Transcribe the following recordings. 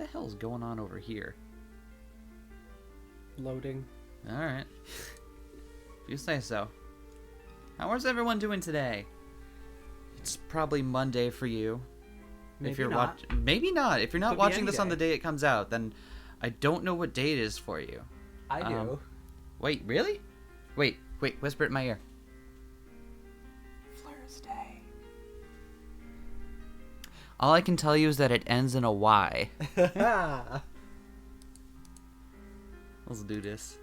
the hell is going on over here? Loading. Alright. If you say so. How is everyone doing today? It's probably Monday for you. Maybe if you're not. Maybe not. If you're not Could be watching any this on day. the day it comes out, then I don't know what day it is for you. I do. Wait, really? Wait, whisper it in my ear. Thursday. All I can tell you is that it ends in a Y. Let's do this.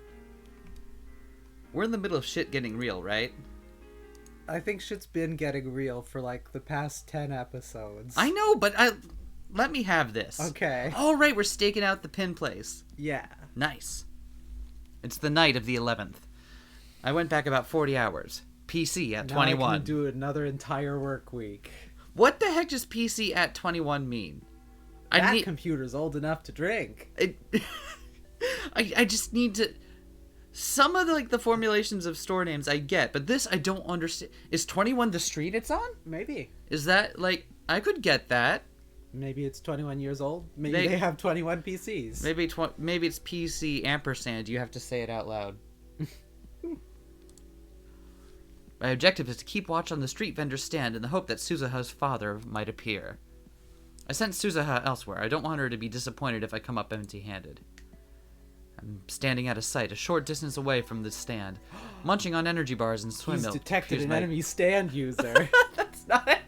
We're in the middle of shit getting real, right? I think shit's been getting real for like the past 10 episodes. I know, but let me have this. Okay. All right, we're staking out the pin place. Yeah. Nice. It's the night of the 11th. I went back about 40 hours. PC at Now 21. I can do another entire work week. What the heck does PC at 21 mean? That computer's old enough to drink. I just need to... Some of the formulations of store names I get, but this I don't understand. Is 21 the street it's on? Maybe. Is that, I could get that. Maybe it's 21 years old. Maybe they have 21 PCs. Maybe it's PC ampersand. You have to say it out loud. My objective is to keep watch on the street vendor's stand in the hope that Suzuha's father might appear. I sent Suzuha elsewhere. I don't want her to be disappointed if I come up empty-handed. I'm standing out of sight, a short distance away from the stand, munching on energy bars and swim milk. He's detected an enemy stand user. That's not it.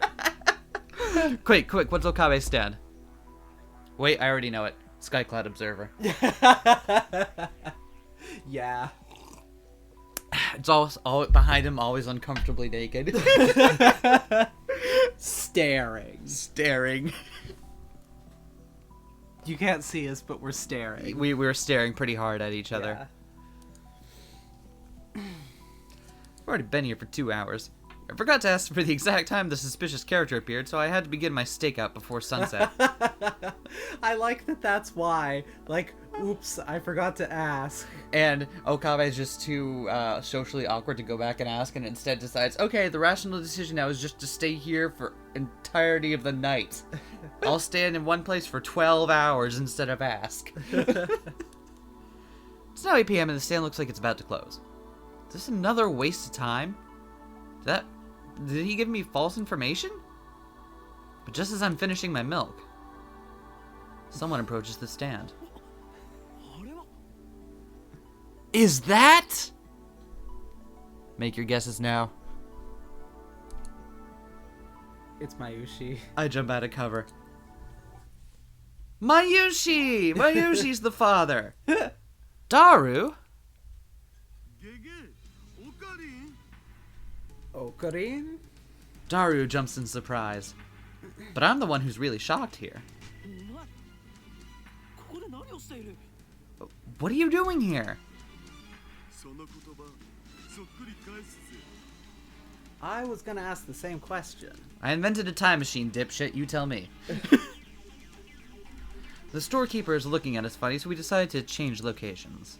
Quick, what's Okabe's stand? Wait, I already know it. Skycloud Observer. Yeah. It's all behind him, always uncomfortably naked. Staring. You can't see us, but we're staring. We were staring pretty hard at each other. Yeah. We've already been here for 2 hours. I forgot to ask for the exact time the suspicious character appeared, so I had to begin my stakeout before sunset. I like that that's why. Oops, I forgot to ask. And Okabe is just too socially awkward to go back and ask, and instead decides, okay, the rational decision now is just to stay here for entirety of the night. I'll stand in one place for 12 hours instead of ask. It's now 8 p.m. and the stand looks like it's about to close. Is this another waste of time? Did he give me false information? But just as I'm finishing my milk, someone approaches the stand. Is that? Make your guesses now. It's Mayushi. I jump out of cover. Mayushi! Mayushi's the father. Daru? Okarin? Daru jumps in surprise. But I'm the one who's really shocked here. What are you doing here? I was gonna ask the same question. I invented a time machine, dipshit. You tell me. The storekeeper is looking at us funny, so we decided to change locations.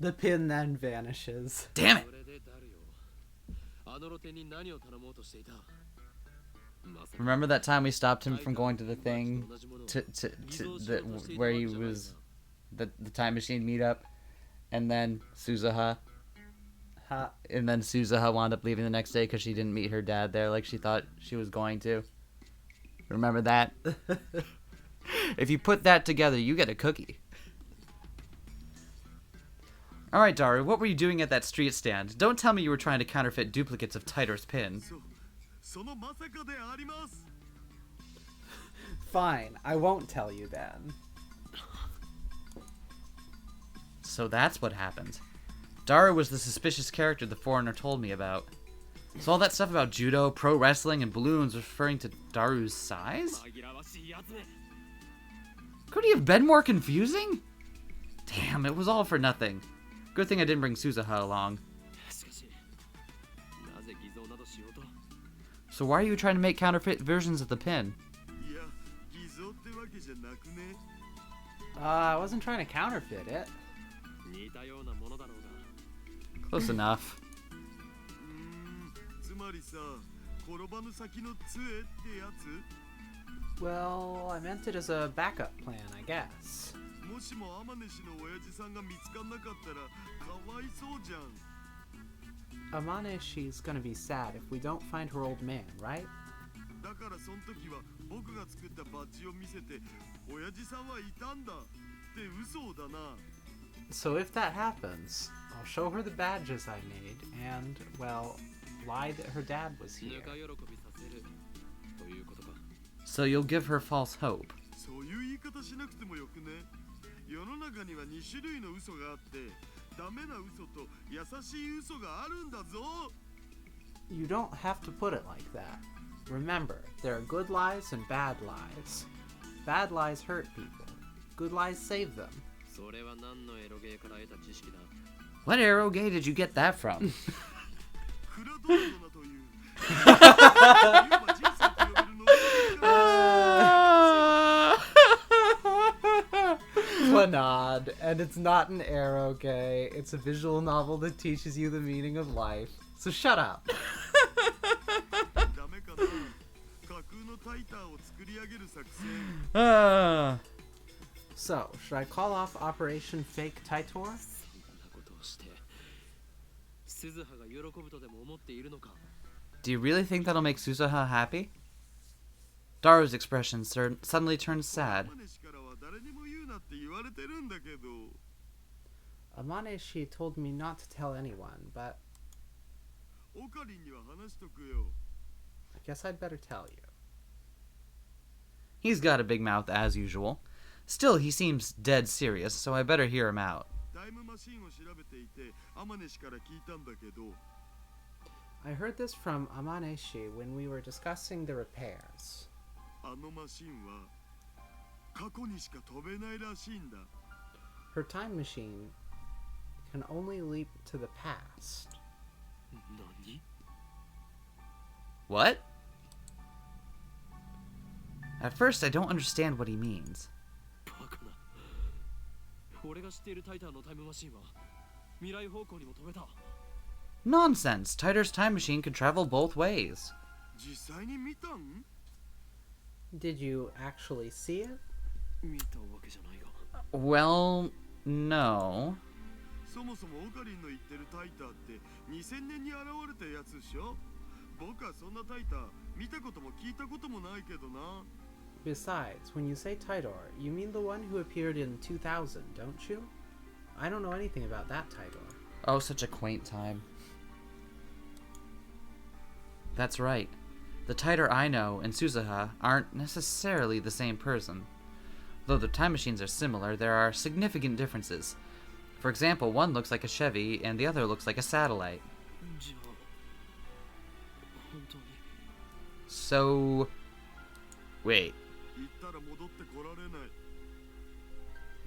The pin then vanishes. Damn it! Remember that time we stopped him from going to the thing where he was the time machine meetup, and then Suzuha wound up leaving the next day because she didn't meet her dad there like she thought she was going to. Remember that? If you put that together, you get a cookie. Alright, Daru, what were you doing at that street stand? Don't tell me you were trying to counterfeit duplicates of Titor's pin. Fine, I won't tell you then. So that's what happened. Daru was the suspicious character the foreigner told me about. So all that stuff about judo, pro wrestling, and balloons was referring to Daru's size? Could he have been more confusing? Damn, it was all for nothing. Good thing I didn't bring Suzuha along. So why are you trying to make counterfeit versions of the pin? I wasn't trying to counterfeit it. Close enough. Well, I meant it as a backup plan, I guess. もしも天主の親父さんが見つかんなかったらかわいそうじゃん。 Amaneshi's gonna be sad if we don't find her old man, right? だからその時は僕が作ったバッジを見せて親父さんはいたんだって嘘だな。 So if that happens, I'll show her the badges I made and, well, lie that her dad was here. So you'll give her false hope. そういう言い方しなくてもよくね。世の中には2種類の嘘があってダメな嘘と優しい嘘があるんだぞ。 You don't have to put it like that. Remember, there are good lies and bad lies. Bad lies hurt people. Good lies save them. それは何のエロゲーから得た知識だ。 What arrow gay did you get that from? クラドードナという今人生と呼べるの Planad, and it's not an arrow gay. It's a visual novel that teaches you the meaning of life. So shut up. ダメかな。架空のタイターを作り上げる作戦。 So, should I call off Operation Fake Titor? そんなことをして鈴葉が喜ぶとでも思っているのか。 Do you really think that'll make Suzuha happy? Daru's expression suddenly turns sad. 天主からは誰にも言うなって言われてるんだけど。 Amaneshi told me not to tell anyone, but オカリンには話しとくよ。 I guess I'd better tell you. He's got a big mouth as usual. Still, he seems dead serious, so I better hear him out. タイムマシンを調べていてアマネシから聞いたんだけど。 I heard this from Amaneshi when we were discussing the repairs. あのマシンは過去にしか飛べないらしいんだ。 Her time machine can only leap to the past. 何？ What? At first, I don't understand what he means. バカな。俺が知っているタイターのタイムマシンは未来方向にも飛べた。 Nonsense! Titor's time machine can travel both ways. 実際に見たん？ Did you actually see it? 見たわけじゃないが。 Well, no. そもそもオカリンの言ってるタイターって2000年に現れたやつでしょ。僕はそんなタイター見たことも聞いたこともないけどな。 Besides, when you say Tidor, you mean the one who appeared in 2000, don't you? I don't know anything about that Tidor. Oh, such a quaint time. That's right. The Titor I know and Suzuha aren't necessarily the same person. Though the time machines are similar, there are significant differences. For example, one looks like a Chevy and the other looks like a satellite. じゃあ本当に。 So... Wait. 行ったら戻ってこられない。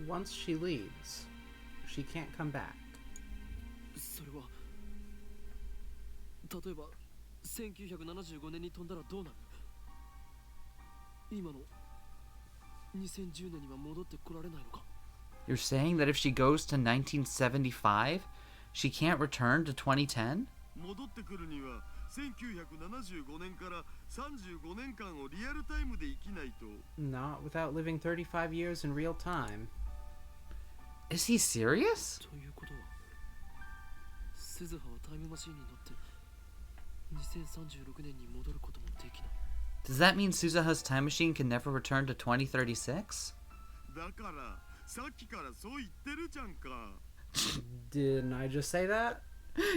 Once she leaves, she can't come back. それは例えば1975年に飛んだらどうなる？今の2010年には戻ってこられないのか？ You're saying that if she goes to 1975, she can't return to 2010? 戻ってくるには1975年から35年間をリアルタイムで生きないと。 Not without living 35 years in real time. Is he serious? ということは鈴葉はタイムマシンに乗って2036年に戻ることもできない。 Does that mean Suzuha's time machine can never return to 2036? だからさっきからそう言ってるじゃんか。 Didn't I just say that?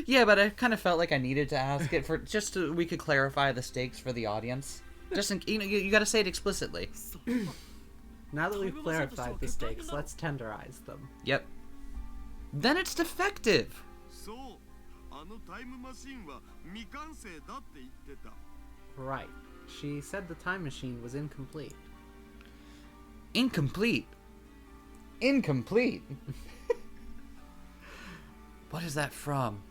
Yeah, but I kind of felt like I needed to ask it for just so we could clarify the stakes for the audience. Just in, you got to say it explicitly. Now that we've clarified the stakes, let's tenderize them. Yep. Then it's defective. そう、あのタイムマシンは未完成だって言ってた。 Right. She said the time machine was incomplete. Incomplete. Incomplete. What is that from?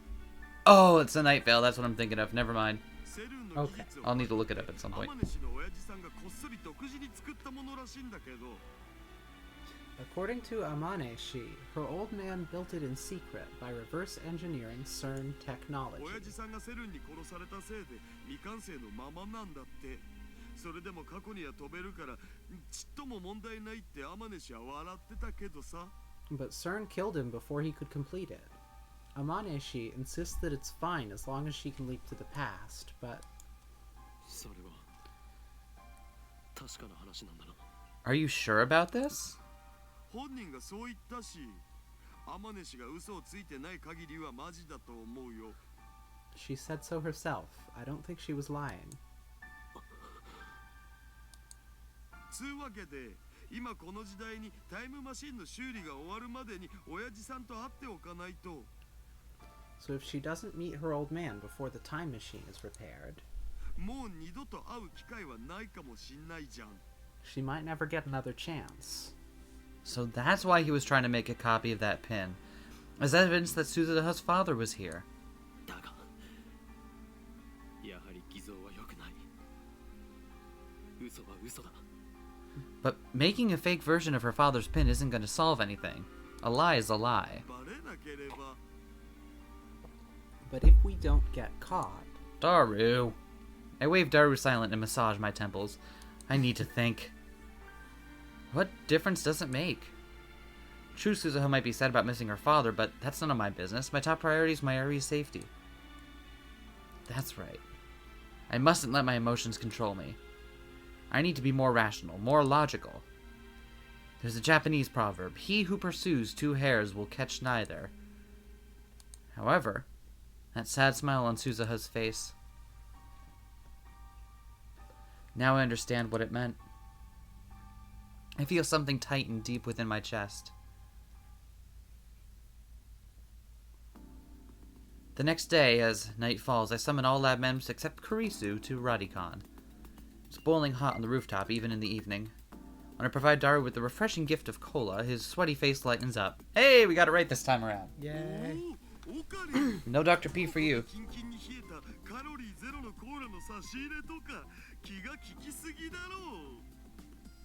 Oh, it's the Night Vale. That's what I'm thinking of. Never mind. セルンの技術 I'll need to look it up at some ア point. マネシの親父さんがこっそり独自に作ったものらしいんだけど。 According to Amaneshi, her old man built it in secret by reverse engineering CERN technology. 親父さんがセルンに殺されたせいで未完成のままなんだって。それでも過去には飛べるからちっとも問題ないって天主は笑ってたけどさ。 But CERN killed him before he could complete it. Amaneshi insists that it's fine as long as she can leap to the past, but それは確かな話なんだな。 Are you sure about this? 本人がそう言ったし、天主が嘘をついてない限りはマジだと思うよ。 she said so herself. I don't think she was lying. つうわけで、今この時代にタイムマシンの修理が終わるまでに親父さんと会っておかないと。 So if she doesn't meet her old man before the time machine is repaired, もう二度と会う機会はないかもしんないじゃん。 she might never get another chance. So that's why he was trying to make a copy of that pin, as evidence that Suzuha's father was here. だがやはり偽造は良くない。嘘は嘘だ。 But making a fake version of her father's pin isn't going to solve anything. A lie is a lie. バレなければ。 But if we don't get caught, Daru. I wave Daru silent and massage my temples. I need to think. What difference does it make? True, Suzuha might be sad about missing her father, but that's none of my business. My top priority is Mayuri's safety. That's right. I mustn't let my emotions control me. I need to be more rational, more logical. There's a Japanese proverb, he who pursues two hares will catch neither. However, that sad smile on Suzuha's face. Now I understand what it meant. I feel something tighten deep within my chest. The next day, as night falls, I summon all lab members except Kurisu to Radicon. It's boiling hot on the rooftop, even in the evening. When I provide Daru with the refreshing gift of cola, his sweaty face lightens up. Hey, we got it right this time around. Yay. おかり。 No Dr. P for you. キンキンに冷えたカロリーゼロのコーラの差し入れとか気が利きすぎだろ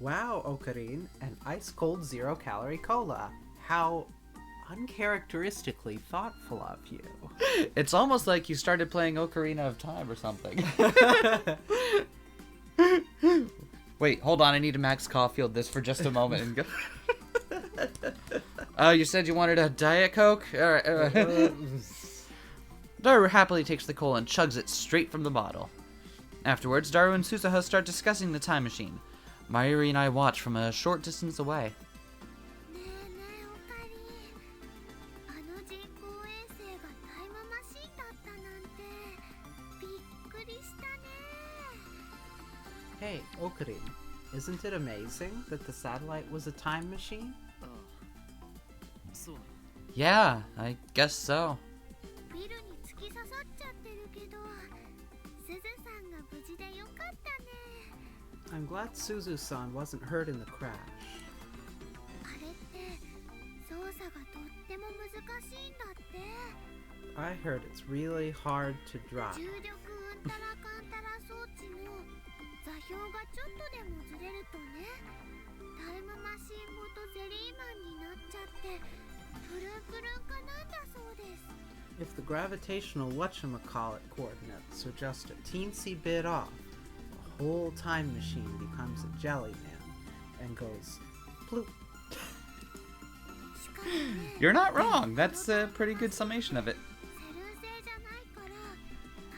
う。 wow, Okarin, an ice cold 0-calorie cola. How uncharacteristically thoughtful of you. It's almost like you started playing Ocarina of Time or something. Wait, hold on. I need to Max Caulfield this for just a moment. And go. You said you wanted a Diet Coke? All right. Daru happily takes the cola and chugs it straight from the bottle. Afterwards, Daru and Suzuha start discussing the time machine. Mayuri and I watch from a short distance away. ねえねえオカリン、あの人工衛星がタイムマシンだったなんてびっくりしたね。 Hey, Okarin, isn't it amazing that the satellite was a time machine? ああ、そうなの。 Yeah, I guess so. ビルに突き刺さっちゃってるけど、すずさんが無事でよかったね。 I'm glad Suzu-san wasn't hurt in the crash. あれって操作がとっても難しいんだって。 I heard it's really hard to drive. 重力うんたらかんたら装置の座標がちょっとでもずれるとね、タイムマシンごとゼリーマンになっちゃってプルンプルンかなんだそうです。 If the gravitational whatchamacallit coordinates are just a teensy bit off, the whole time machine becomes a jelly man and goes bloop. しかもね、 You're not wrong. That's a pretty good summation of it. セル製じゃないから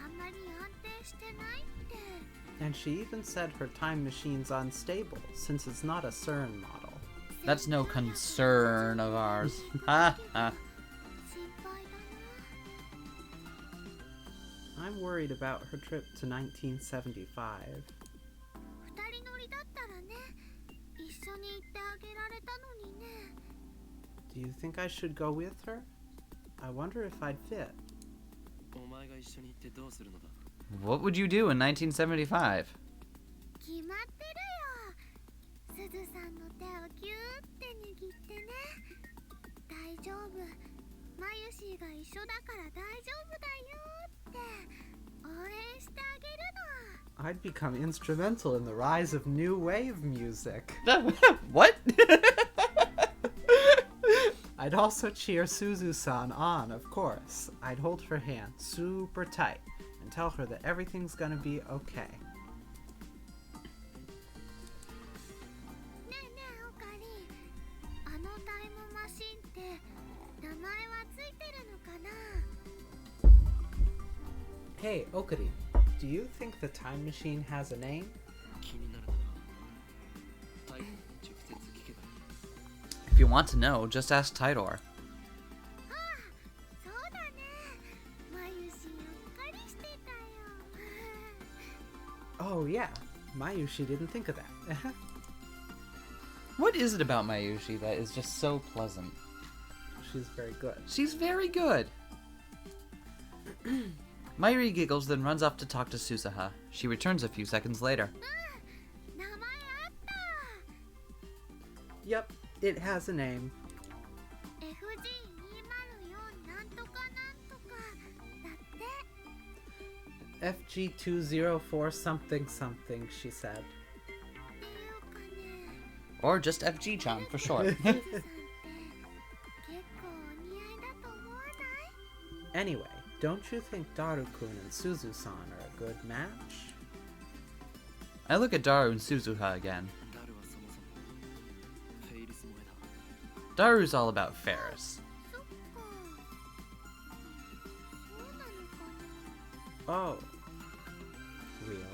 あんまり安定してないって。 And she even said her time machine's unstable since it's not a CERN model. That's no concern of ours. Ha ha. 心配だな。 I'm worried about her trip to 1975. 二人乗りだったらね、一緒に行ってあげられたのにね。 Do you think I should go with her? I wonder if I'd fit. お前が一緒に行ってどうするのだ。 What would you do in 1975? 決まってるよ。すずさんの手をギューって握ってね。大丈夫。マユシーが一緒だから大丈夫だよって応援してあげるの。 I'd become instrumental in the rise of new wave music. What? I'd also cheer Suzu-san on, of course. I'd hold her hand super tight and tell her that everything's gonna be okay. Hey, Okari, do you think the time machine has a name? 気になるならタイに直接聞けばいい If you want to know, just ask Tidor. そうだね。まゆしうっかりしてたよ。 Oh, yeah. Mayushi didn't think of that. What is it about Mayushi that is just so pleasant? She's very good. She's very good. Mayuri giggles, then runs off to talk to Susaha. She returns a few seconds later. 名前あった。 Yep, it has a name. FG204 なんとかなんとかだって。 FG204 something something, she said. っていうかね。 Or just FG-chan for short. すずさんって結構お似合いだと思わない？ Anyway, don't you think Daru-kun and Suzu-san are a good match? I look at Daru and Suzuha again. ダルはそもそもフェイルス萌えだ Daru's all about Ferris. そっか。そうなのかな。 Oh.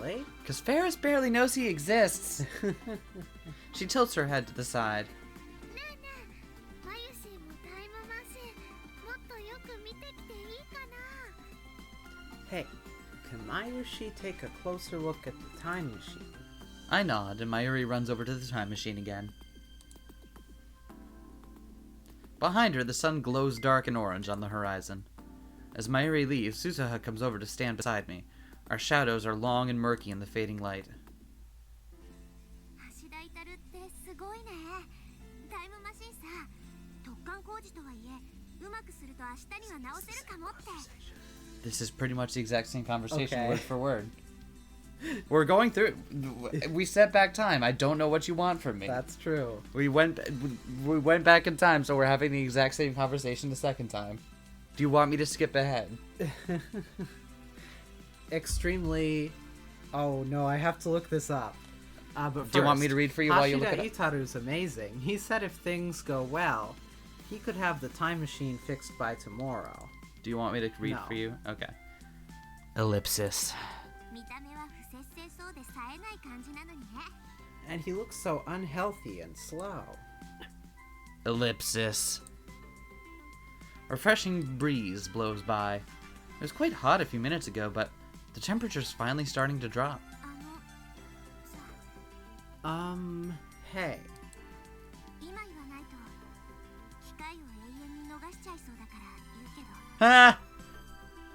Really? Because Ferris barely knows he exists. She tilts her head to the side. ねえねえ、まゆしもタイムマシンもっとよく見てきていいかな。 Hey, can Mayushi take a closer look at the time machine? I nod, and Mayuri runs over to the time machine again. Behind her, the sun glows dark and orange on the horizon. As Mayuri leaves, Susaha comes over to stand beside me. Our shadows are long and murky in the fading light. 橋田至ってすごいね。タイムマシンさ、突貫工事とはいえ、うまくすると明日には直せるかもって。 This is pretty much the exact same conversation, Okay. word for word. We're going through it. We set back time. I don't know what you want from me. That's true. We went back in time, so we're having the exact same conversation the second time. Do you want me to skip ahead? Extremely... Oh no, I have to look this up. But Do you want me first, to read for you while you look it up? Hashida Itaru's amazing. He said if things go well, he could have the time machine fixed by tomorrow. Do you want me to read No. for you? Okay. Ellipsis. 見た目は不摂生そうで冴えない感じなのにね。 And he looks so unhealthy and slow. Ellipsis. A refreshing breeze blows by. It was quite hot a few minutes ago, but the temperature's finally starting to drop. さ、 Hey. 今言わないと機会を永遠に逃しちゃいそうだから言うけど。 Ah!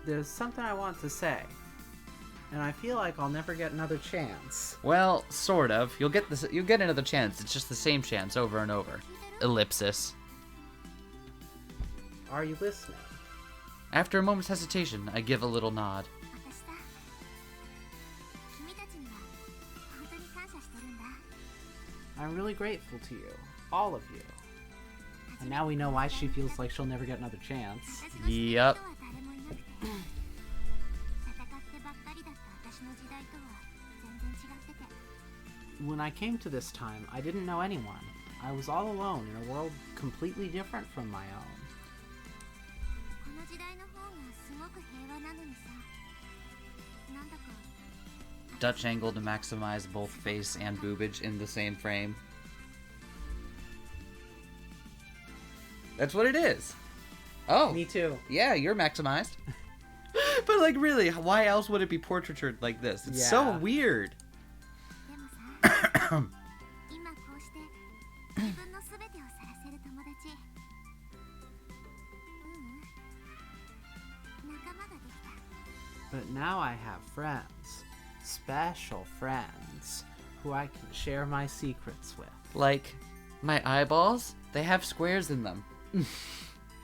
There's something I want to say. And I feel like I'll never get another chance. Well, sort of. You'll get another chance. It's just the same chance over and over. Ellipsis. Are you listening? After a moment's hesitation, I give a little nod. 私さ、君たちには本当に感謝してるんだ。 I'm really grateful to you. All of you. And now we know why she feels like she'll never get another chance. 私の知ってる人は誰もいなくて、戦ってばっかりだった私の時代とは全然違ってて。 When I came to this time, I didn't know anyone. I was all alone in a world completely different from my own. この時代の方がすごく平和なのにさ、なんだか Dutch angle to maximize both face and boobage in the same frame. That's what it is. Oh. Me too. Yeah, you're maximized. But like really, why else would it be portraitured like this? It's so Yeah. weird. でもさ、今こうして自分のすべてを晒せる友達、仲間ができた。 But now I have friends. Special friends. Who I can share my secrets with. Like, my eyeballs, they have squares in them.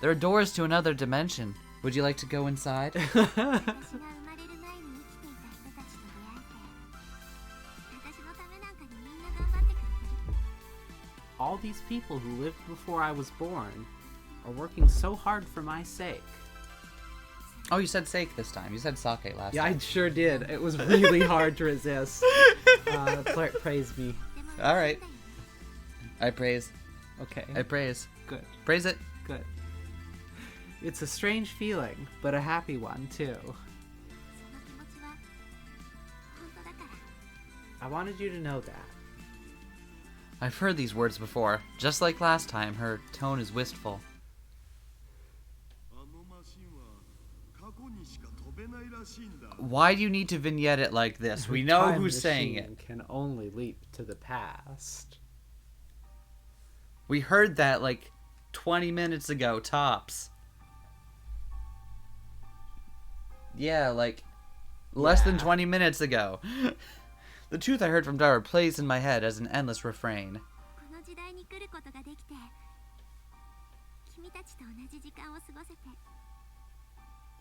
There are doors to another dimension. Would you like to go inside? 私が生まれる前に生きていた人たちと出会えて、私のためなんかにみんな頑張ってくれてる。 All these people who lived before I was born are working so hard for my sake. Oh, you said sake this time. You said sake last Yeah, I time. sure did. It was really hard to resist. Praise me. でも All right. そうだよね。 I praise. Okay. I praise. Good. Praise it. Good. It's a strange feeling, but a happy one too. その I wanted you to know that. I've heard these words before. Just like last time, her tone is wistful. あのマシンは過去にしか飛べないらしいんだ。 Why do you need to vignette it like this? We know Time who's saying machine it. Can only leap to the past. We heard that like 20 minutes ago, tops. Yeah, like less than 20 minutes ago. The truth I heard from Dara plays in my head as an endless refrain. この時代に来ることができて、君たちと同じ時間を過ごせて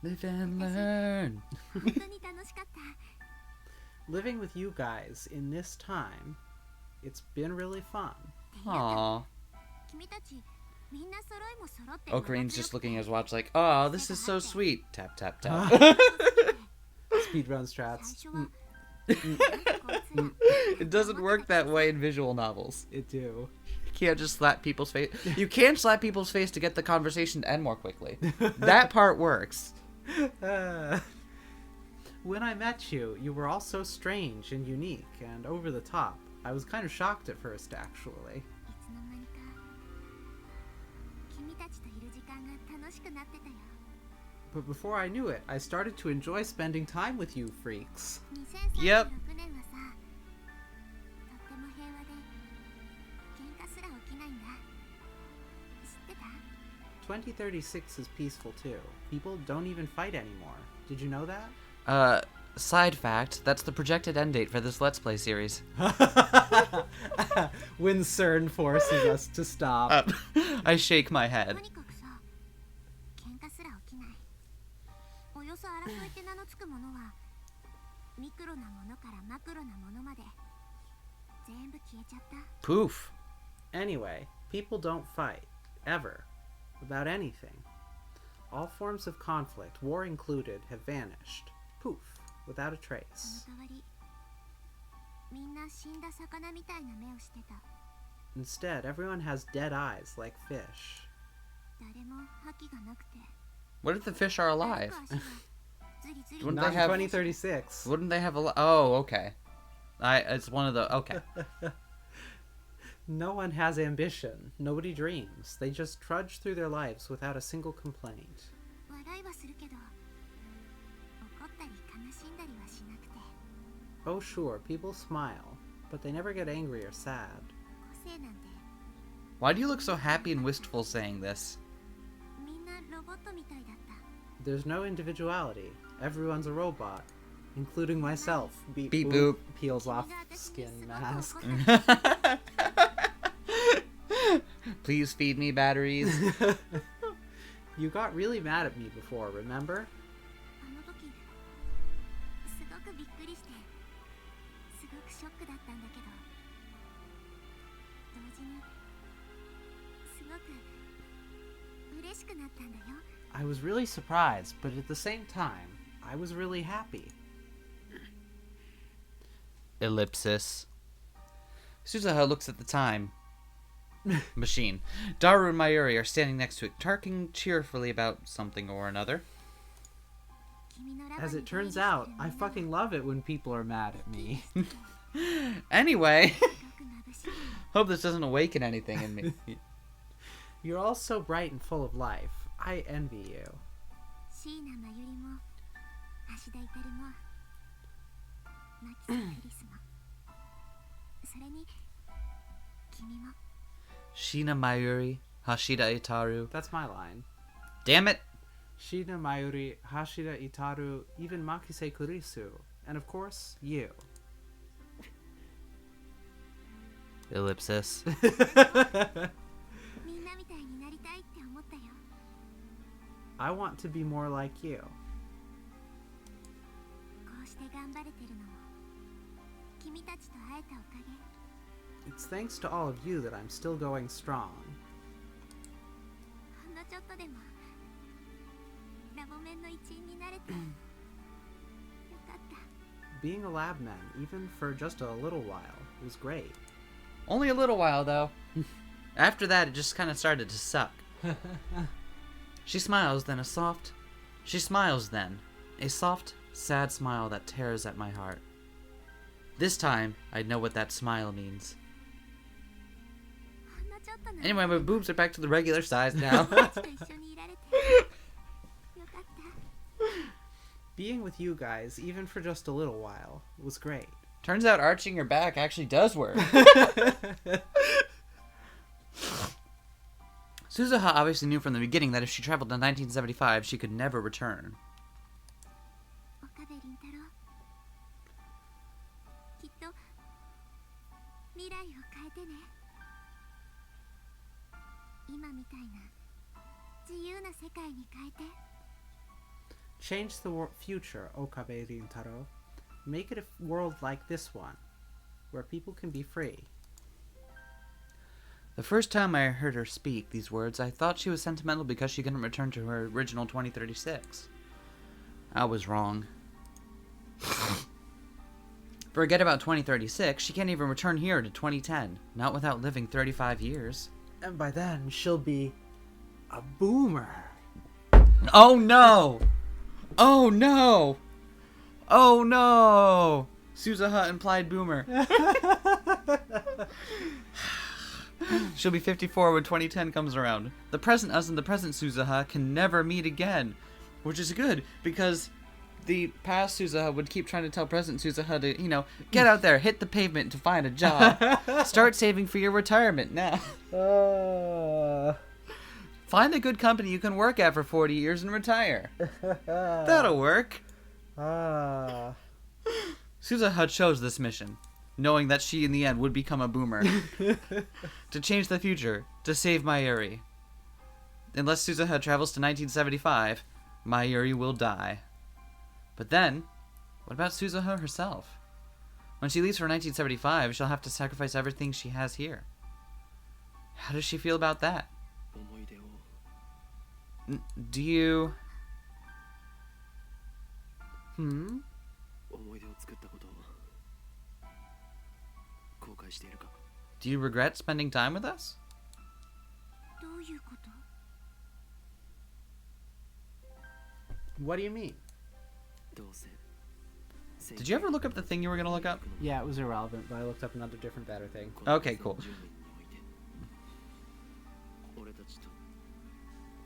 Live and learn. 本当に楽しかった。 Living with you guys in this time, it's been really fun. Aww. 君たちみんな揃いも揃ってるのが Ocarina's just looking at his watch like, oh, this is so sweet. Tap, tap, tap. Speedrun strats. 最初は It doesn't work that way in visual novels. It do. You can't just slap people's face. You can slap people's face to get the conversation to end more quickly. That part works. When I met you, you were all so strange and unique and over the top. I was kind of shocked at first, actually. いつの間にか君たちといる時間が楽しくなってたよ。 But before I knew it, I started to enjoy spending time with you freaks. Yep. 2036年はさ、とっても平和で喧嘩すら起きないんだ。知ってた？ 2036 is peaceful too. People don't even fight anymore. Did you know that? Side fact, that's the projected end date for this Let's Play series. When CERN forces us to stop. I shake my head. とにかくさ、喧嘩すら起きない。およそ争いって名のつくものは、ミクロなものからマクロなものまで全部消えちゃった。 Poof. Anyway, people don't fight. Ever. About anything. All forms of conflict, war included, have vanished. Poof. Without a そ trace. の代わり、みんな死んだ魚みたいな目をしてた。 Instead, everyone has dead eyes like fish. 誰も覇気がなくて。 What if the fish are 誰 alive? か足がずりずり Wouldn't Not they have- 2036. Wouldn't they have a Oh, okay. It's one of the... Okay. No one has ambition. Nobody dreams. They just trudge through their lives without a single complaint. 笑いはするけど、怒ったり悲しんだりはしなくて、 Oh, sure, people smile, but they never get angry or sad. 個性なんて Why do you look so happy and wistful saying this? みんなロボットみたいだった。 There's no individuality. Everyone's a robot, including myself. Beep, Beep boop. boop. Peels off skin mask. Please feed me batteries. You got really mad at me before, remember? あの時、すごくびっくりして、すごくショックだったんだけど、同時に、すごく嬉しくなったんだよ。 I was really surprised, but at the same time, I was really happy. Ellipsis. Suzuha looks at the time machine. Daru and Mayuri are standing next to it, talking cheerfully about something or another. 君のラボに As 出 it 入り turns して out, るみん I なも fucking love it when people are mad at me. Anyway, すごく眩しい。 hope this doesn't awaken anything in me. You're all so bright and full of life. I envy you. 椎名真由里も、橋田至も、牧瀬クリスも、それに、君も。 Shina Mayuri, Hashida Itaru. That's my line. Damn it! Shina Mayuri, Hashida Itaru, even Makise Kurisu. And of course, you. Ellipsis. みんなみたいになりたいって思ったよ。 I want to be more like you. こうして頑張れてるのも、君たちと会えたおかげ。 It's thanks to all of you that I'm still going strong. ほんのちょっとでも、ラボメンの一員になれて、よかった。 Being a lab man, even for just a little while, was great. Only a little while, though. After that, it just kind of started to suck. She smiles, then a soft... She smiles, then. A soft, sad smile that tears at my heart. This time, I'd know what that smile means. ほんのちょっとな Anyway, my boobs are back to the regular size now. と一緒にいられてよかった Being with you guys, even for just a little while, was great. Turns out arching your back actually does work. Suzuha obviously knew from the beginning that if she traveled to 1975, she could never return. 岡部倫太郎きっと未来を変えてね今みたいな自由な世界に変えて Change the future, Okabe Rintaro. Make it a world like this one, where people can be free. The first time I heard her speak these words, I thought she was sentimental because she couldn't return to her original 2036. I was wrong. Forget about 2036, she can't even return here to 2010, not without living 35 years. And by then, she'll be a boomer. Oh no! Oh no! Oh no! Suzuha implied boomer. She'll be 54 when 2010 comes around. The present us and the present Suzuha can never meet again. Which is good, because the past Suzuha would keep trying to tell present Suzuha to, you know, get out there, hit the pavement to find a job. Start saving for your retirement now. Find a good company you can work at for 40 years and retire. That'll work. Suzuha chose this mission, knowing that she in the end would become a boomer. To change the future, to save Mayuri. Unless Suzuha travels to 1975, Mayuri will die. But then, what about Suzuha herself? When she leaves for 1975, she'll have to sacrifice everything she has here. How does she feel about that? 思い出を Do you... 思い出を作ったことを後悔しているか Do you regret spending time with us? どういうこと What do you mean? どうせ Did you ever look up the thing you were going to look up? Yeah, it was irrelevant, but I looked up another different better thing. Okay, cool. 俺たちと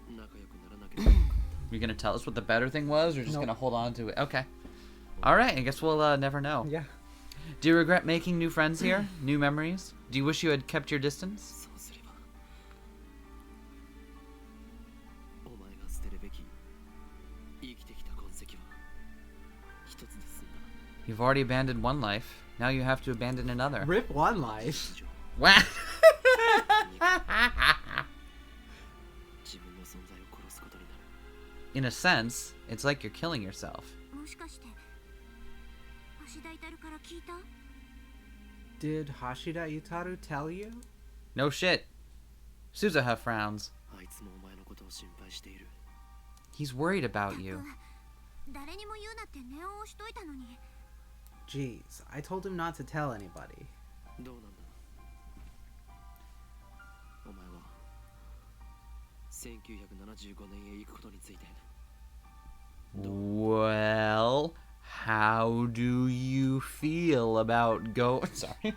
仲良くならなければよかった You're going to tell us what the better thing was, or just Nope. going to hold on to it? Okay. Alright, I guess we'll never know. Yeah. Do you regret making new friends here? New memories? Do you wish you had kept your distance? そうすればお前が捨てるべき生きてきた痕跡は一つで済んだ You've already abandoned one life. Now you have to abandon another. Rip one life. 以上 Wow. 自分の存在を殺すことになる In a sense, it's like you're killing yourself. もしかして橋田至から聞いた Did Hashida Itaru tell you? No shit. Suzuha frowns. あいつもお前のことを心配している He's worried about you. 誰にも言うなって念を押しといたのに Jeez, I told him not to tell anybody. どうなんだお前は1975年へ行くことについて Well, how do you feel about sorry.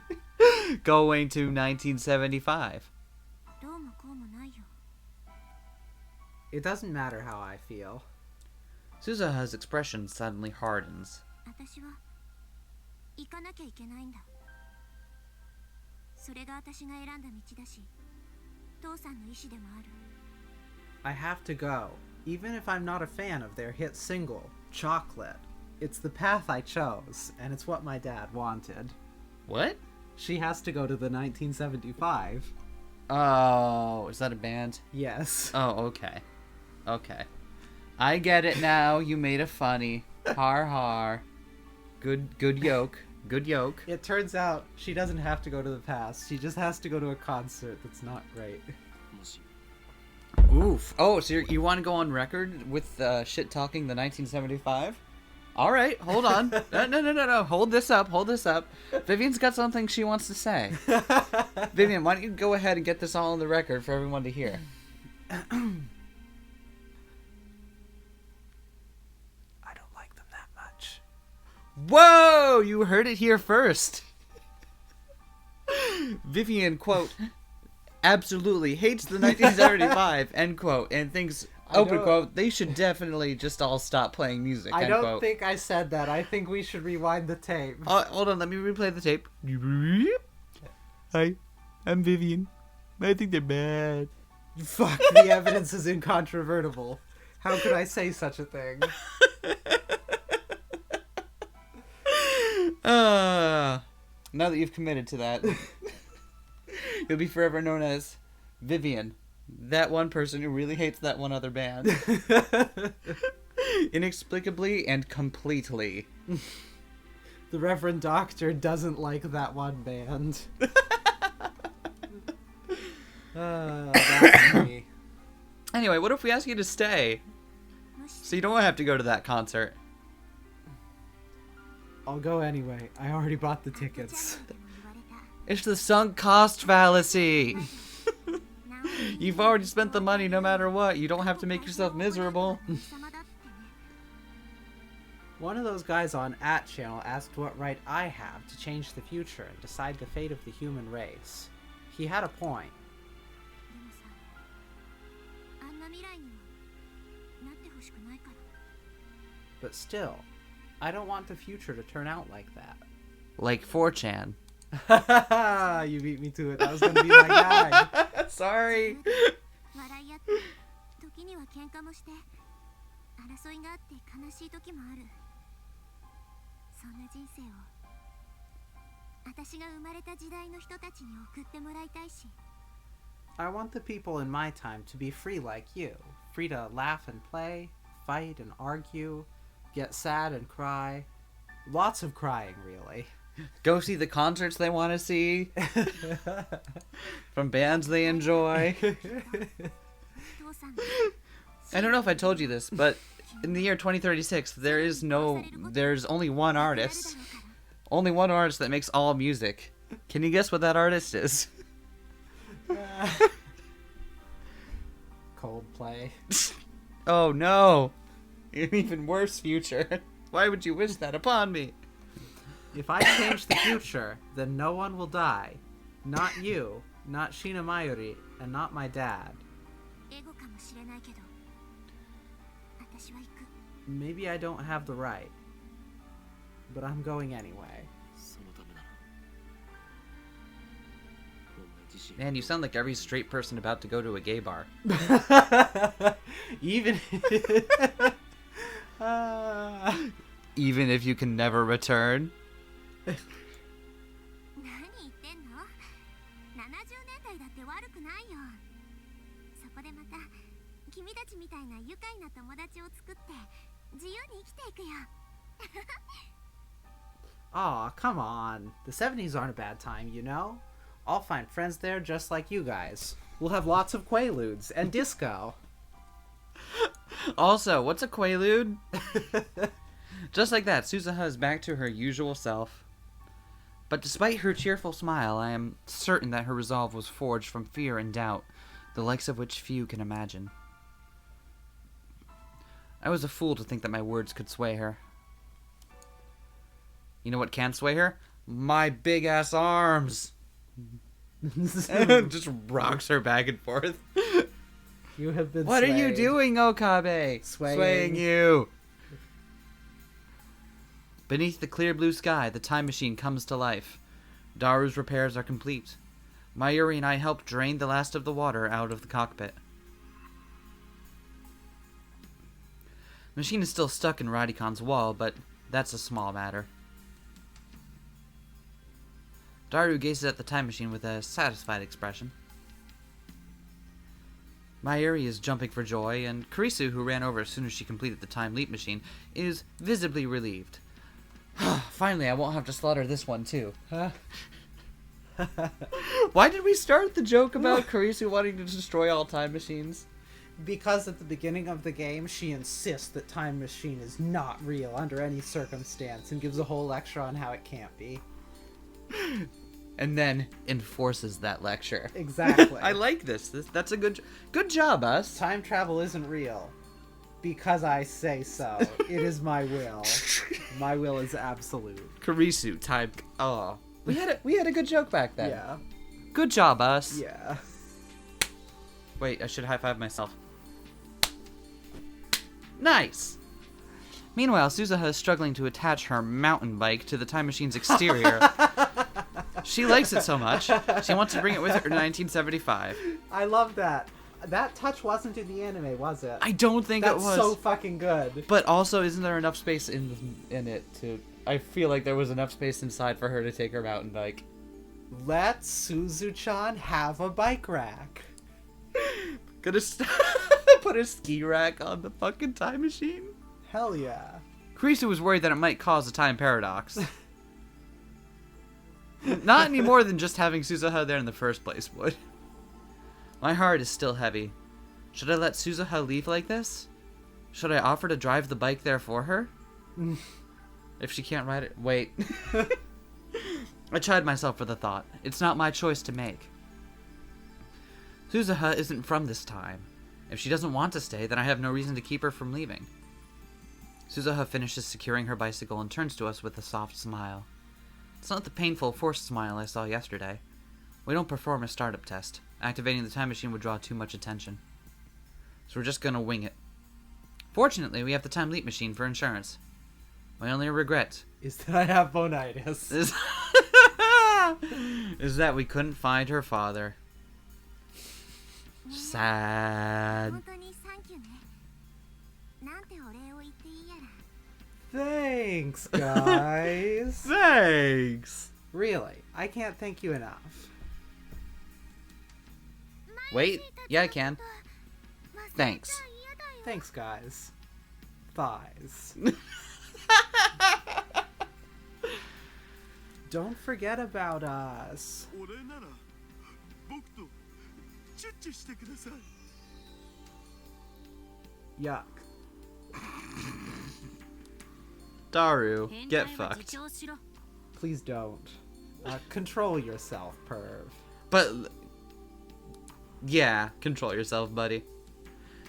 Going to 1975? どうもこうもないよ It doesn't matter how I feel. Suzuha's expression suddenly hardens. 私は行かなきゃいけないんだそれが私が選んだ道だし父さんの意志でもある I have to go, even if I'm not a fan of their hit single, Chocolate. It's the path I chose, and it's what my dad wanted. What? She has to go to the 1975. Oh, is that a band? Yes. Oh, okay. Okay. I get it now. You made it funny. Har har. Good yoke. Good yoke. It turns out she doesn't have to go to the past. She just has to go to a concert that's not great. もし Oof. Oh, so you want to go on record with shit talking the 1975? All right, hold on. No. Hold this up. Vivian's got something she wants to say. Vivian, why don't you go ahead and get this all on the record for everyone to hear? I don't like them that much. Whoa! You heard it here first. Vivian, quote, absolutely hates the 1975, end quote, and thinks, open quote, they should definitely just all stop playing music, I end don't quote. think I said that. I think we should rewind the tape. Hold on, let me replay the tape. Hi, I'm Vivian. I think they're bad. Fuck, the evidence is incontrovertible. How could I say such a thing? Now that you've committed to that, you'll be forever known as Vivian, that one person who really hates that one other band. Inexplicably and completely. The Reverend Doctor doesn't like that one band. That's me. Anyway, what if we ask you to stay? So you don't have to go to that concert. I'll go anyway. I already bought the tickets. It's the sunk cost fallacy. You've already spent the money no matter what. You don't have to make yourself miserable. One of those guys on @channel asked what right I have to change the future and decide the fate of the human race. He had a point. But still, I don't want the future to turn out like that. Like 4chan. You beat me to it. That was going to be my guy. Sorry. 笑い合って時には喧嘩もして争いがあって悲しい時もある。そんな人生を私が生まれた時代の人たちに送ってもらいたいし。 I want the people in my time to be free like you. Free to laugh and play, fight and argue, get sad and cry. Lots of crying, really. Go see the concerts they want to see. From bands they enjoy. 父さんが I don't know if I told you this, but in the year 2036, there's only one artist. Only one artist that makes all music. Can you guess what that artist is? Coldplay. Oh no. An even worse future. Why would you wish that upon me? If I change the future, then no one will die. Not you, not Shina Mayuri, and not my dad. エゴかもしれないけど私は行く。 Maybe I don't have the right. But I'm going anyway. そのためならお前自身 Man, you sound like every straight person about to go to a gay bar. Even Even if you can never return. 何言ってんの ?70 年代だって悪くないよ。そこでまた君たちみたいな愉快な友達を作って自由に生きていくよ。 Aw, come on. The 70s aren't a bad time, you know? I'll find friends there just like you guys. We'll have lots of quaaludes and disco. Also, what's a quaalude? Just like that, Suzuha is back to her usual self. But despite her cheerful smile, I am certain that her resolve was forged from fear and doubt, the likes of which few can imagine. I was a fool to think that my words could sway her. You know what can sway her? My big-ass arms! Just rocks her back and forth. You have been What are you swayed. doing, Okabe? Swaying. you. Beneath the clear blue sky, the time machine comes to life. Daru's repairs are complete. Mayuri and I help drain the last of the water out of the cockpit. The machine is still stuck in Radikon's wall, but that's a small matter. Daru gazes at the time machine with a satisfied expression. Mayuri is jumping for joy, and Kurisu, who ran over as soon as she completed the time leap machine, is visibly relieved. Finally, I won't have to slaughter this one, too. Why did we start the joke about Kurisu wanting to destroy all time machines? Because at the beginning of the game, she insists that Time Machine is not real under any circumstance and gives a whole lecture on how it can't be. And then enforces that lecture. Exactly. I like this. That's a good job, us. Time travel isn't real. Because I say so. It is my will. My will is absolute. Kurisu time. Oh, we had a good joke back then. Yeah. Good job, us. Yeah. Wait, I should high five myself. Nice. Meanwhile, Suzuha is struggling to attach her mountain bike to the time machine's exterior. She likes it so much, she wants to bring it with her to 1975. I love that. That touch wasn't in the anime, was it? I don't think That's it was. so fucking good. But also, isn't there enough space in it to... I feel like there was enough space inside for her to take her mountain bike. Let Suzu-chan have a bike rack. Gonna put a ski rack on the fucking time machine? Hell yeah. Kurisu was worried that it might cause a time paradox. Not any more than just having Suzuha there in the first place would. My heart is still heavy. Should I let Suzuha leave like this? Should I offer to drive the bike there for her? If she can't ride it... Wait. I chide myself for the thought. It's not my choice to make. Suzuha isn't from this time. If she doesn't want to stay, then I have no reason to keep her from leaving. Suzuha finishes securing her bicycle and turns to us with a soft smile. It's not the painful, forced smile I saw yesterday. We don't perform a startup test. Activating the time machine would draw too much attention. So we're just gonna wing it. Fortunately, we have the time leap machine for insurance. My only regret Is that I have bonitis. is that we couldn't find her father. Sad. 本当にサンキューね。なんてお礼を言っていいやら。 Thanks, guys. Thanks. Really, I can't thank you enough. Wait, yeah, I can. Thanks. Thanks, guys. Thighs. Don't forget about us. 俺なら僕とチュッチュしてください。 Yuck. Daru, get fucked. Please don't. Control yourself, perv. But, yeah, control yourself, buddy.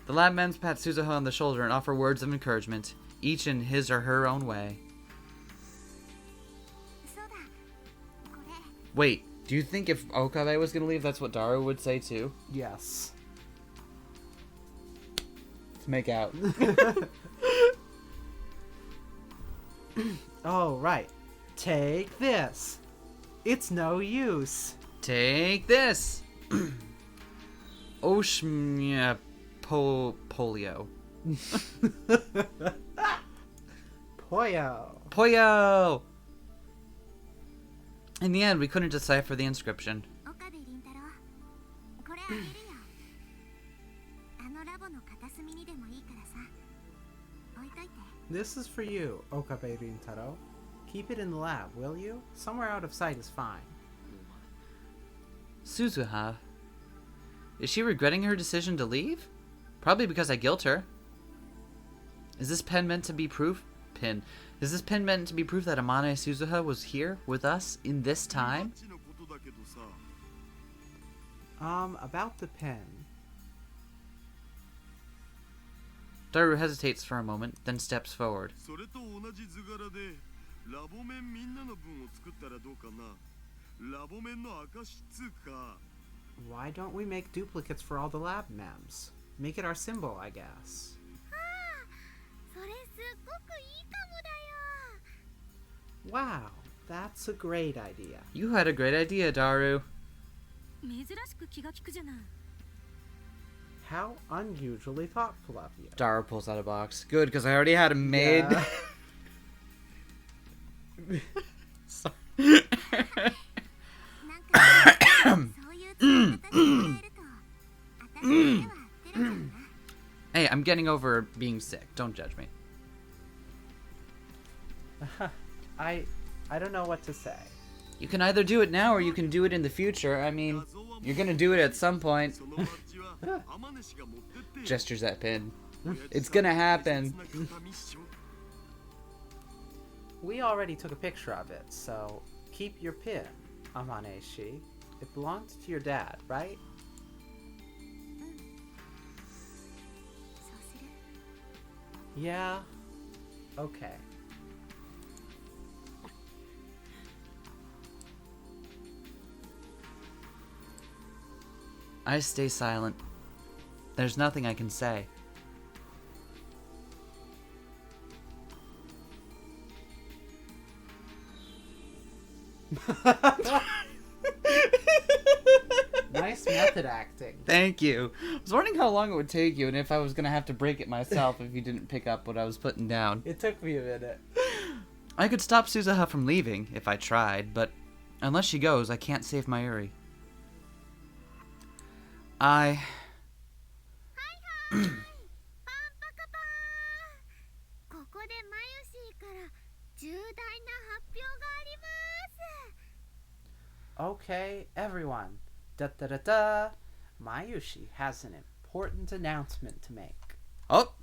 The lab men pat Suzuha on the shoulder and offer words of encouragement, each in his or her own way. そうだ。これ。 Wait, do you think if Okabe was gonna leave, that's what Daru would say too? Yes. To make out. Oh, right. Take this. It's no use. Take this! Oshmia polio. Poyo. Poyo! In the end, we couldn't decipher the inscription. 岡部倫太郎。これあげるよ。あのラボの片隅にでもいいからさ。置いといて。 This is for you, Okabe Rintaro. Keep it in the lab, will you? Somewhere out of sight is fine. Suzuha. Is she regretting her decision to leave? Probably because I guilt her. Is this pen meant to be proof? Is this pen meant to be proof that Amane Suzuha was here with us in this time? マッチのことだけどさ。 About the pen. Daru hesitates for a moment, then steps forward. それと同じ図柄でラボ面みんなの分を作ったらどうかな。ラボ面の証つうか。 Why don't we make duplicates for all the lab mems? Make it our symbol, I guess. それすっごくいいかもだよ。 Wow, that's a great idea. You had a great idea, Daru. 珍しく気が利くじゃない。 How unusually thoughtful of you. Daru pulls out a box. Good, because I already had them made. Yeah. Sorry. なんかそういう使い方してもらえると私には合ってるかもな。 Hey, I'm getting over being sick. Don't judge me. I don't know what to say. You can either do it now or you can do it in the future. I mean, you're gonna do it at some point. そのバッジは天主が持ってってよ。 Gestures at Pin. It's gonna happen. We already took a picture of it, so keep your pin, Amaneshi. It belongs to your dad, right? そうする。Yeah? Okay. I stay silent. There's nothing I can say. Nice method acting. Thank you. I was wondering how long it would take you and if I was going to have to break it myself if you didn't pick up what I was putting down. It took me a minute. I could stop Suzuha from leaving if I tried, but unless she goes, I can't save Mayuri. パンパカパーン。ここでマユシーから重大な発表があります。 Okay, everyone. Da da da da. Mayushi has an important announcement to make. Oh,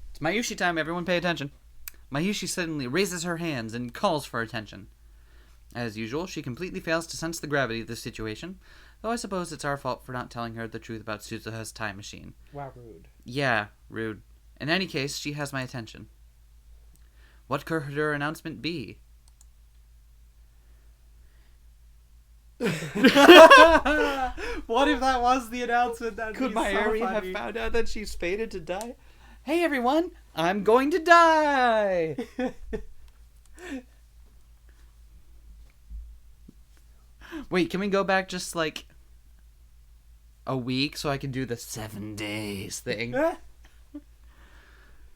it's Mayushi time. Everyone pay attention. Mayushi suddenly raises her hands and calls for attention. As usual, she completely fails to sense the gravity of the situation, though I suppose it's our fault for not telling her the truth about Suzuha's time machine. Wow, rude. Yeah, rude. In any case, she has my attention. What could her announcement be? What if that was the announcement? That'd Could be so Mayuri have funny. found out that she's fated to die? Hey everyone, I'm going to die! Wait, can we go back just like a week so I can do the 7 days thing?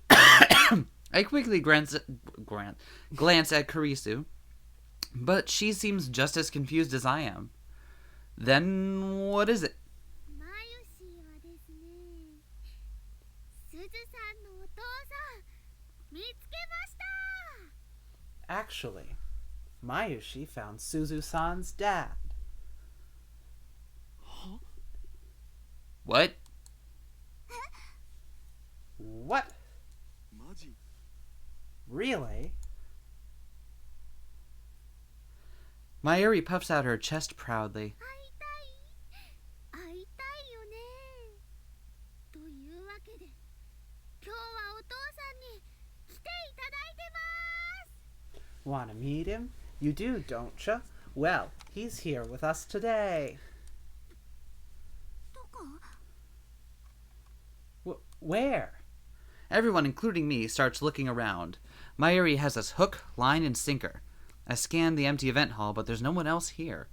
I quickly glance at Kurisu, but she seems just as confused as I am. Then what is it? マユシーはですね、すずさんのお父さん見つけました。 Actually, Mayushi found Suzu-san's dad. What? What? マジ Really? Mayuri puffs out her chest proudly. 会いたいよね。というわけで、今日はお父さんに来ていただいてます。 Wanna meet him? You do, don't ya? Well, he's here with us today. どこ？ Where? Everyone, including me, starts looking around. Mayuri has us hook, line, and sinker. I scan the empty event hall, but there's no one else here.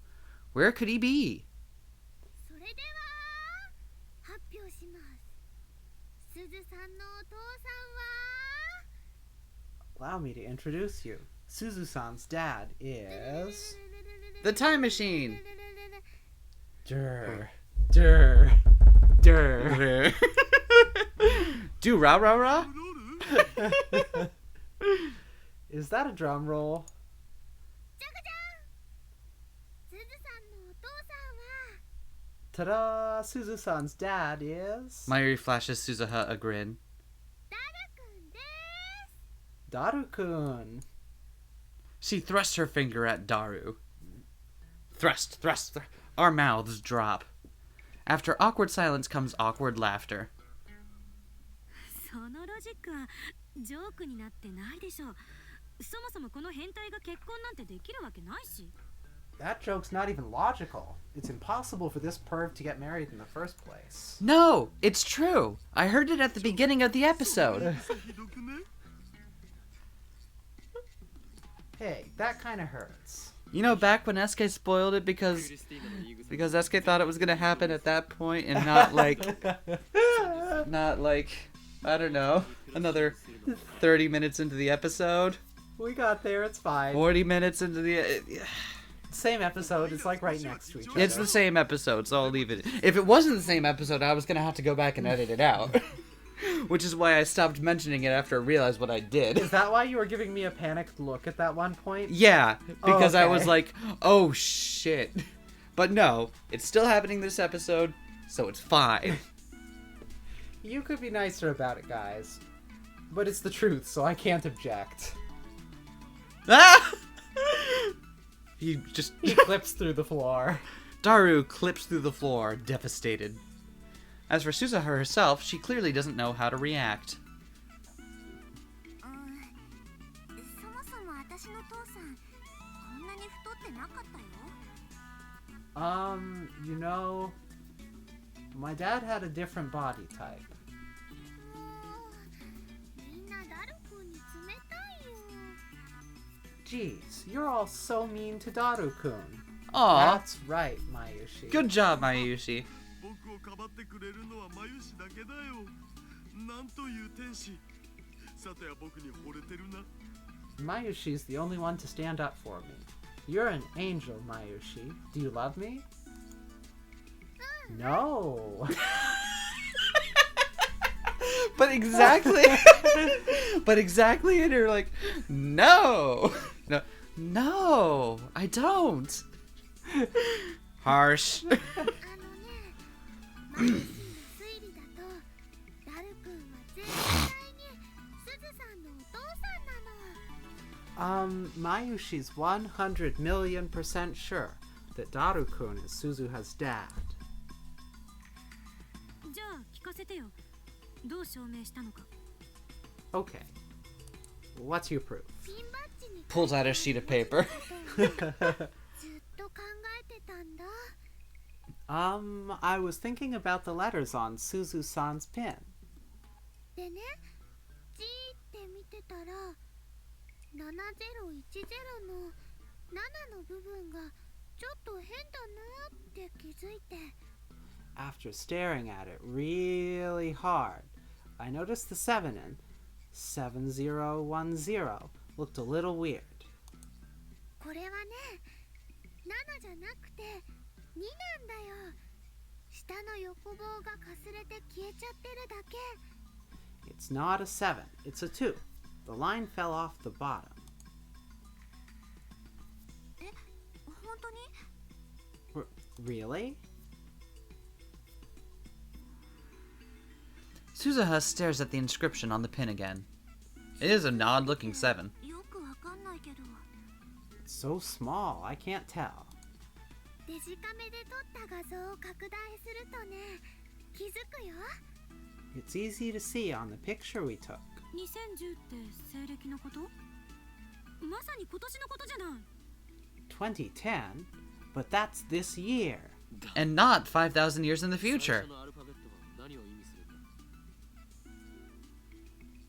Where could he be? それでは発表します。すずさんのお父さんは Allow me to introduce you. Suzu-san's dad is... The time machine! Durr. Do rah rah rah? Is that a drum roll? じゃがじゃん。すずさんのお父さんは Ta-da! Suzu-san's dad is... Mayuri flashes Suzuha a grin. ダルくんです。 Daru-kun. She thrusts her finger at Daru. Thrust. Our mouths drop. After awkward silence comes awkward laughter. そのロジックはジョークになってないでしょう。そもそもこの変態が結婚なんてできるわけないし。 That joke's not even logical. It's impossible for this perv to get married in the first place. No, it's true. I heard it at the beginning of the episode. ひどくね Hey, that kind of hurts. You know, back when SK spoiled it because SK thought it was gonna happen at that point and not like I don't know, another 30 minutes into the episode, We got there, it's fine. 40 minutes into the. Same episode, it's like right next to each other. It's the same episode, so I'll leave it. If it wasn't the same episode, I was gonna have to go back and edit it out. Which is why I stopped mentioning it after I realized what I did. Is that why you were giving me a panicked look at that one point? Yeah, because I was okay. like, oh shit. But no, it's still happening this episode, so it's fine. You could be nicer about it, guys. But it's the truth, so I can't object. Ah! He clips through the floor. Daru clips through the floor, devastated. As for Suzuha herself, she clearly doesn't know how to react. てなかったよ。You know, my dad had a different body type. もうみんなダルくんに冷たいよ。 Jeez, you're all so mean to Daru-kun. Aw, That's right, Mayushi. good job, Mayushi. 僕をかばってくれるのはマユシだけだよ。なんという天使。さては僕に惚れてるな。 Mayushi's the only one to stand up for me. You're an angel, Mayushi. Do you love me? No. But exactly, and you're like, no, I don't. Harsh. あのね、マユシの推理だとダルくんは絶対にすずさんのお父さんなの。 Mayushi's 100 million% sure that Daru-kun is Suzuha's dad. じゃあ聞かせてよ。どう証明したのか。 Okay. What's your proof? ピンバッジに Pulls out a sheet of paper. ずっと考えてたんだ。 I was thinking about the letters on Suzu-san's pin. でね、じーって見てたら7010の7の部分がちょっと変だなって気づいて。 After staring at it really hard, I noticed the 7 in 7010 looked a little weird. これはね、7じゃなくて2なんだよ。下の横棒がかすれて消えちゃってるだけ。 It's not a 7, it's a 2. The line fell off the bottom. 本当に？ Really? Suzuha stares at the inscription on the pin again. It is an odd-looking 7. よくわかんないけど。 It's so small, I can't tell. デジカメで撮った画像を拡大するとね、気づくよ。 It's easy to see on the picture we took. 2010って西暦のこと？まさに今年のことじゃない。 2010? But that's this year. And not 5,000 years in the future. 最初のアルファベットは何を意味するか。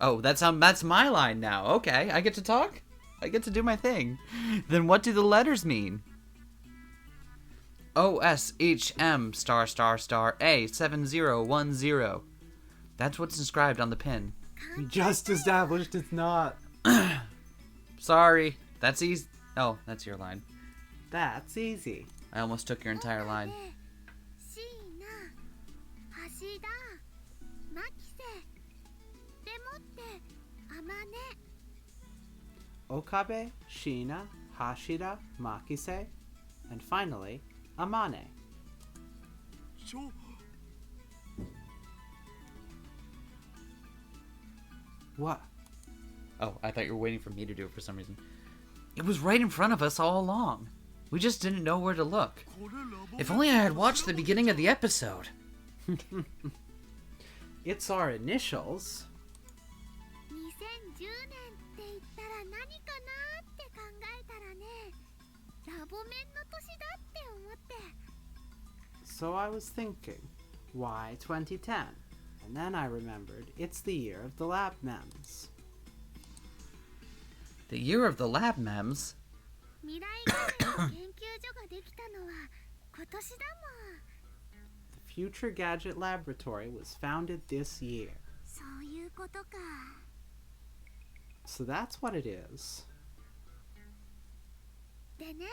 Oh, that's my line now. Okay, I get to talk? I get to do my thing. Then what do the letters mean? OSHM star star star A 7010. That's what's inscribed on the pin. We just established it's not. Sorry. That's easy. Oh, that's your line. That's easy. I almost took your entire line. シーナ、橋田、マキセ、でもってアマネ。 Okabe, Shina, Hashida, Makise, and finally, Amane. ちょ、 What? Oh, I thought you were waiting for me to do it for some reason. It was right in front of us all along. We just didn't know where to look. これラボ If only I had watched the beginning of the episode. It's our initials. 2010年って言ったら何かなって考えたらね、ラボメンの年だって思って。 So I was thinking, why 2010? And then I remembered it's the year of the lab mems. The year of the lab mems? 未来ガレの研究所ができたのは今年だ The Future Gadget Laboratory was founded this year. そういうことか。 So that's what it is. でね、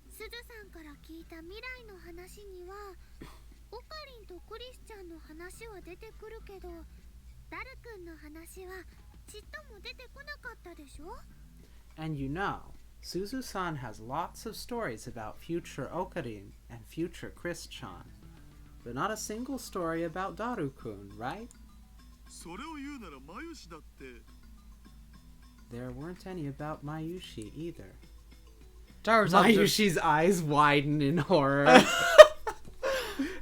すずさんから聞いた未来の話にはオカリンとクリスちゃんの話は出てくるけど、ダルくんの話はちっとも出てこなかったでしょ。 And you know, Suzu-san has lots of stories about future Okarin and future Chris-chan. But not a single story about Daru-kun, right? それを言うならマユシだって。 There weren't any about Mayushi either. Daru's Mayushi's eyes widen in horror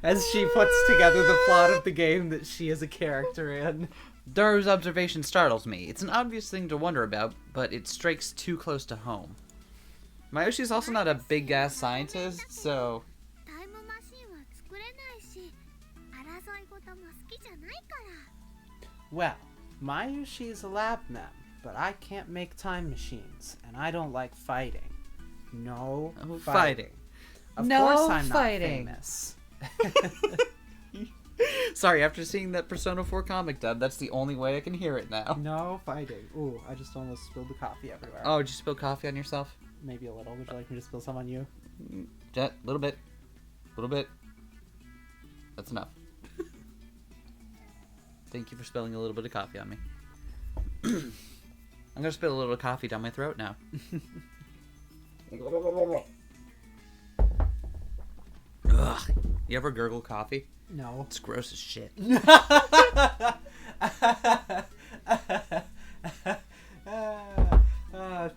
as she puts together the plot of the game that she is a character in. Daru's observation startles me. It's an obvious thing to wonder about, but it strikes too close to home. Mayoshi's also not a big ass scientist, so タイムマシンは作れないし、争い事も好きじゃないから。 Well, Mayushi's a lab mem, but I can't make time machines, and I don't like fighting. No fighting. Of No course I'm fighting. not famous. Sorry, after seeing that Persona 4 comic dub, that's the only way I can hear it now. No fighting. Ooh, I just almost spilled the coffee everywhere. Oh, did you spill coffee on yourself? Maybe a little. Would you like me to spill some on you? Jet, little bit. Little bit. That's enough. Thank you for spilling a little bit of coffee on me. I'm gonna spill a little coffee down my throat now. Ugh. You ever gurgle coffee? No. It's gross as shit.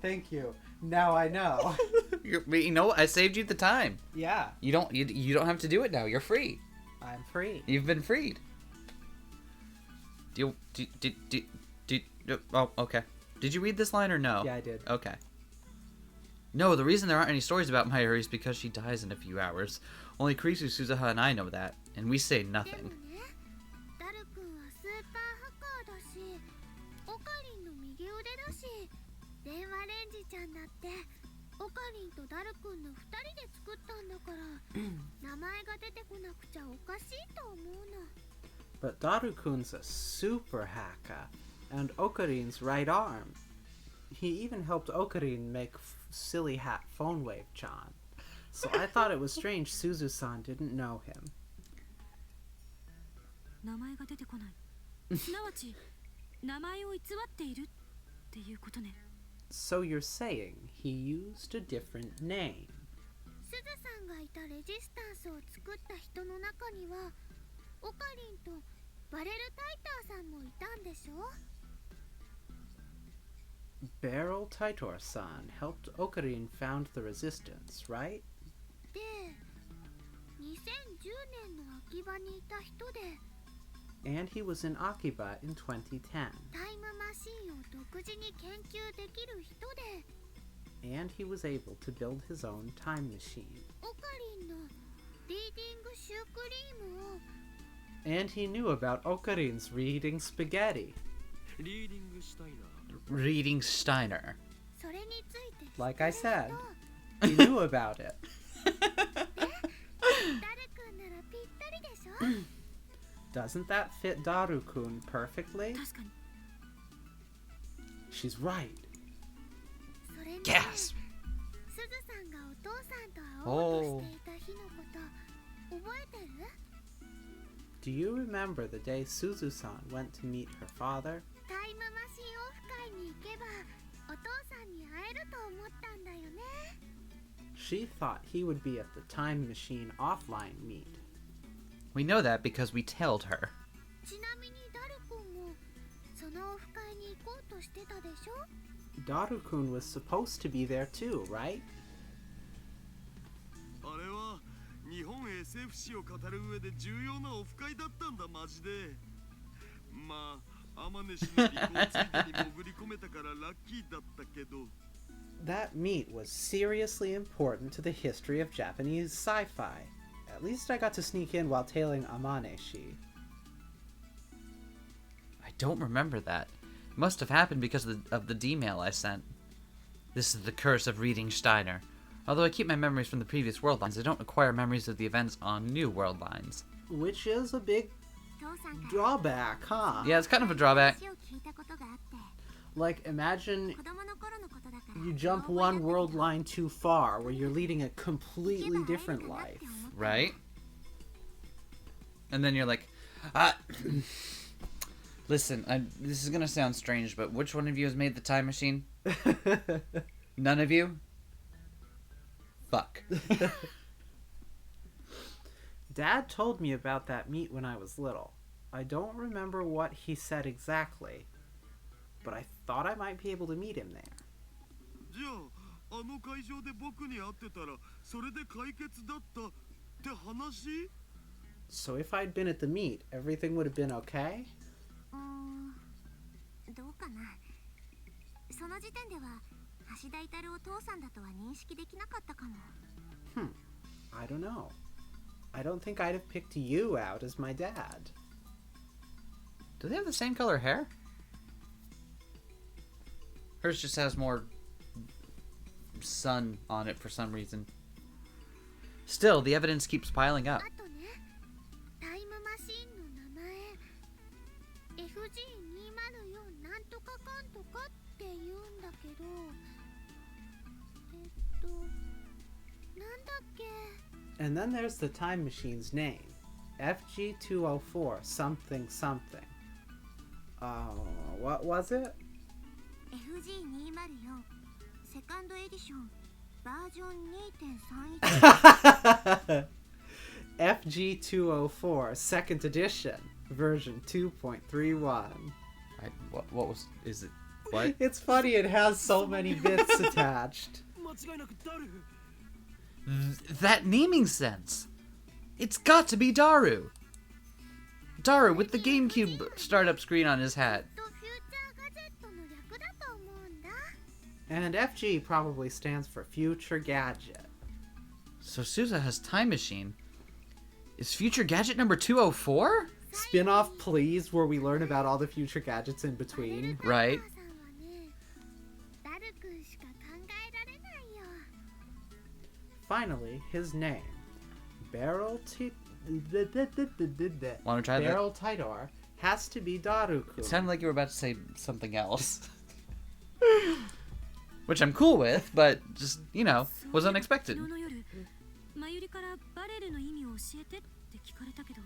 Thank you. Now I know. You know what? I saved you the time. Yeah, You don't have to do it now. You're free. I'm free. You've been freed. Oh, okay. Did you read this line or no? Yeah, I did. Okay. No, the reason there aren't any stories about Mayuri is because she dies in a few hours. Only Kurisu, Suzuha, and I know that, and we say で nothing. もね、ダル君はスーパーハッカーだし、オカリンの右腕だし、電話レンジちゃんだって、オカリンとダル君の2人で作ったんだから、名前が出てこなくちゃおかしいと思うの。 But Darukun's a super hacker, and Okarin's right arm. He even helped Okarin make silly hat phone wave Chan. So I thought it was strange Suzu-san didn't know him. 名前が出てこないすなわち名前を偽っているっていうことね So you're saying he used a different name? すずさんがいたレジスタンスを作った人の中には、オカリンとバレルタイターさんもいたんでしょ？ Beryl Taitor-san helped Okarin found the resistance, right? で、2010年の秋葉にいた人で、 And he was in Akiba in 2010. タイムマシンを独自に研究できる人で、 And he was able to build his own time machine. オカリンのリーディングシュークリームを And he knew about Okarin's reading spaghetti. リーディングしたいな Reading Steiner. それについて Like I 聞かれ said, る he knew about it. と、ダル君ならぴったりでしょ？ Doesn't that fit Daru-kun perfectly? 確かに She's right. それにね、 Gasp! すずさんがお父さんと会おうとしていた日のこと覚えてる？ Do you remember the day Suzu-san went to meet her father? タイムマシンオフ会に行けばお父さんに会えると思ったんだよね。 She thought he would be at the time machine offline meet. We know that because we told her. ちなみにダル君もそのオフ会に行こうとしてたでしょ？ Daru-kun was supposed to be there too, right? あれは日本 SF 史を語る上で重要なオフ会だったんだマジで。まあアマネ氏の尾行ついでに潜り込めたからラッキーだったけど。 That meet was seriously important to the history of Japanese sci-fi. At least I got to sneak in while tailing Amaneshi. I don't remember that. It must have happened because of the D-mail I sent. This is the curse of reading Steiner. Although I keep my memories from the previous world lines, I don't acquire memories of the events on new world lines. Which is a big 父さんから drawback, huh? Yeah, it's kind of a drawback. 話を聞いたことがあって、 Like, imagine 子供の頃のことだから you jump 覚えな one かった world line too far where you're leading a completely different life. Right? And then you're like, listen, this is gonna sound strange, but which one of you has made the time machine? None of you? Fuck. Dad told me about that meet when I was little. I don't remember what he said exactly, but I thought I might be able to meet him there. じゃああの会場で僕に会ってたらそれで解決だったって話？ So if I'd been at the meet, everything would have been okay? どうかな。その時点では橋田至お父さんだとは認識できなかったかも。 I don't know. I don't think I'd have picked you out as my dad. Do they have the same color hair? Hers just has more sun on it for some reason. Still, the evidence keeps piling up. あとね、タイムマシンの名前 FG204 なんとかかんとかって言うんだけど、なんだっけ。 And then there's the time machine's name. FG204 something something. What was it? FG204 セカンドエディションバージョン 2.31 FG204 second edition version 2.31. What was... Is it... What? It's funny, it has so many bits attached. 間違いなくダル。 That naming sense! It's got to be Daru! Daru with the GameCube startup screen on his hat. フューチャーガジェットの略だと思うんだ。 And FG probably stands for Future Gadget. So Suza has Time Machine. Is Future Gadget number 204? Spin-off, please, where we learn about all the future gadgets in between. Right. お母さんはね、ダル君しか考えられないよ。 Finally, his name. Barrel Wanna try that? Barrel Tidor has to be Daru-kun. It sounded like you were about to say something else. Which I'm cool with, but just, you know, was unexpected. 昨日の夜、マユリからバレルの意味を教えてって聞かれたけど。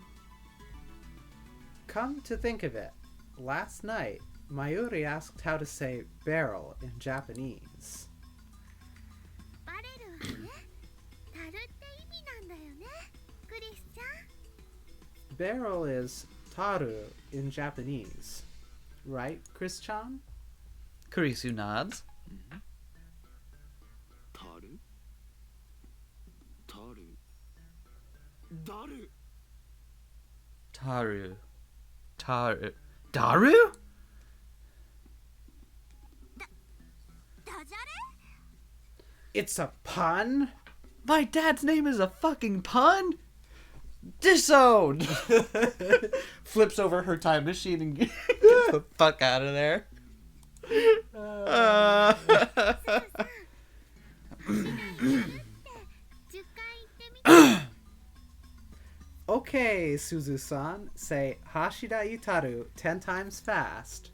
Come to think of it, last night, Mayuri asked how to say barrel in Japanese. バレルはね、タルって意味なんだよね、クリスちゃん。 Barrel is taru in Japanese. Right, Chris-chan? Kurisu nods. タルタルダル。 Daru? ダジャレ It's a pun? My dad's name is a fucking pun? Disowned! Flips over her time machine and gets the fuck out of there. Okay, Suzu-san, say Hashida Itaru 10 times fast.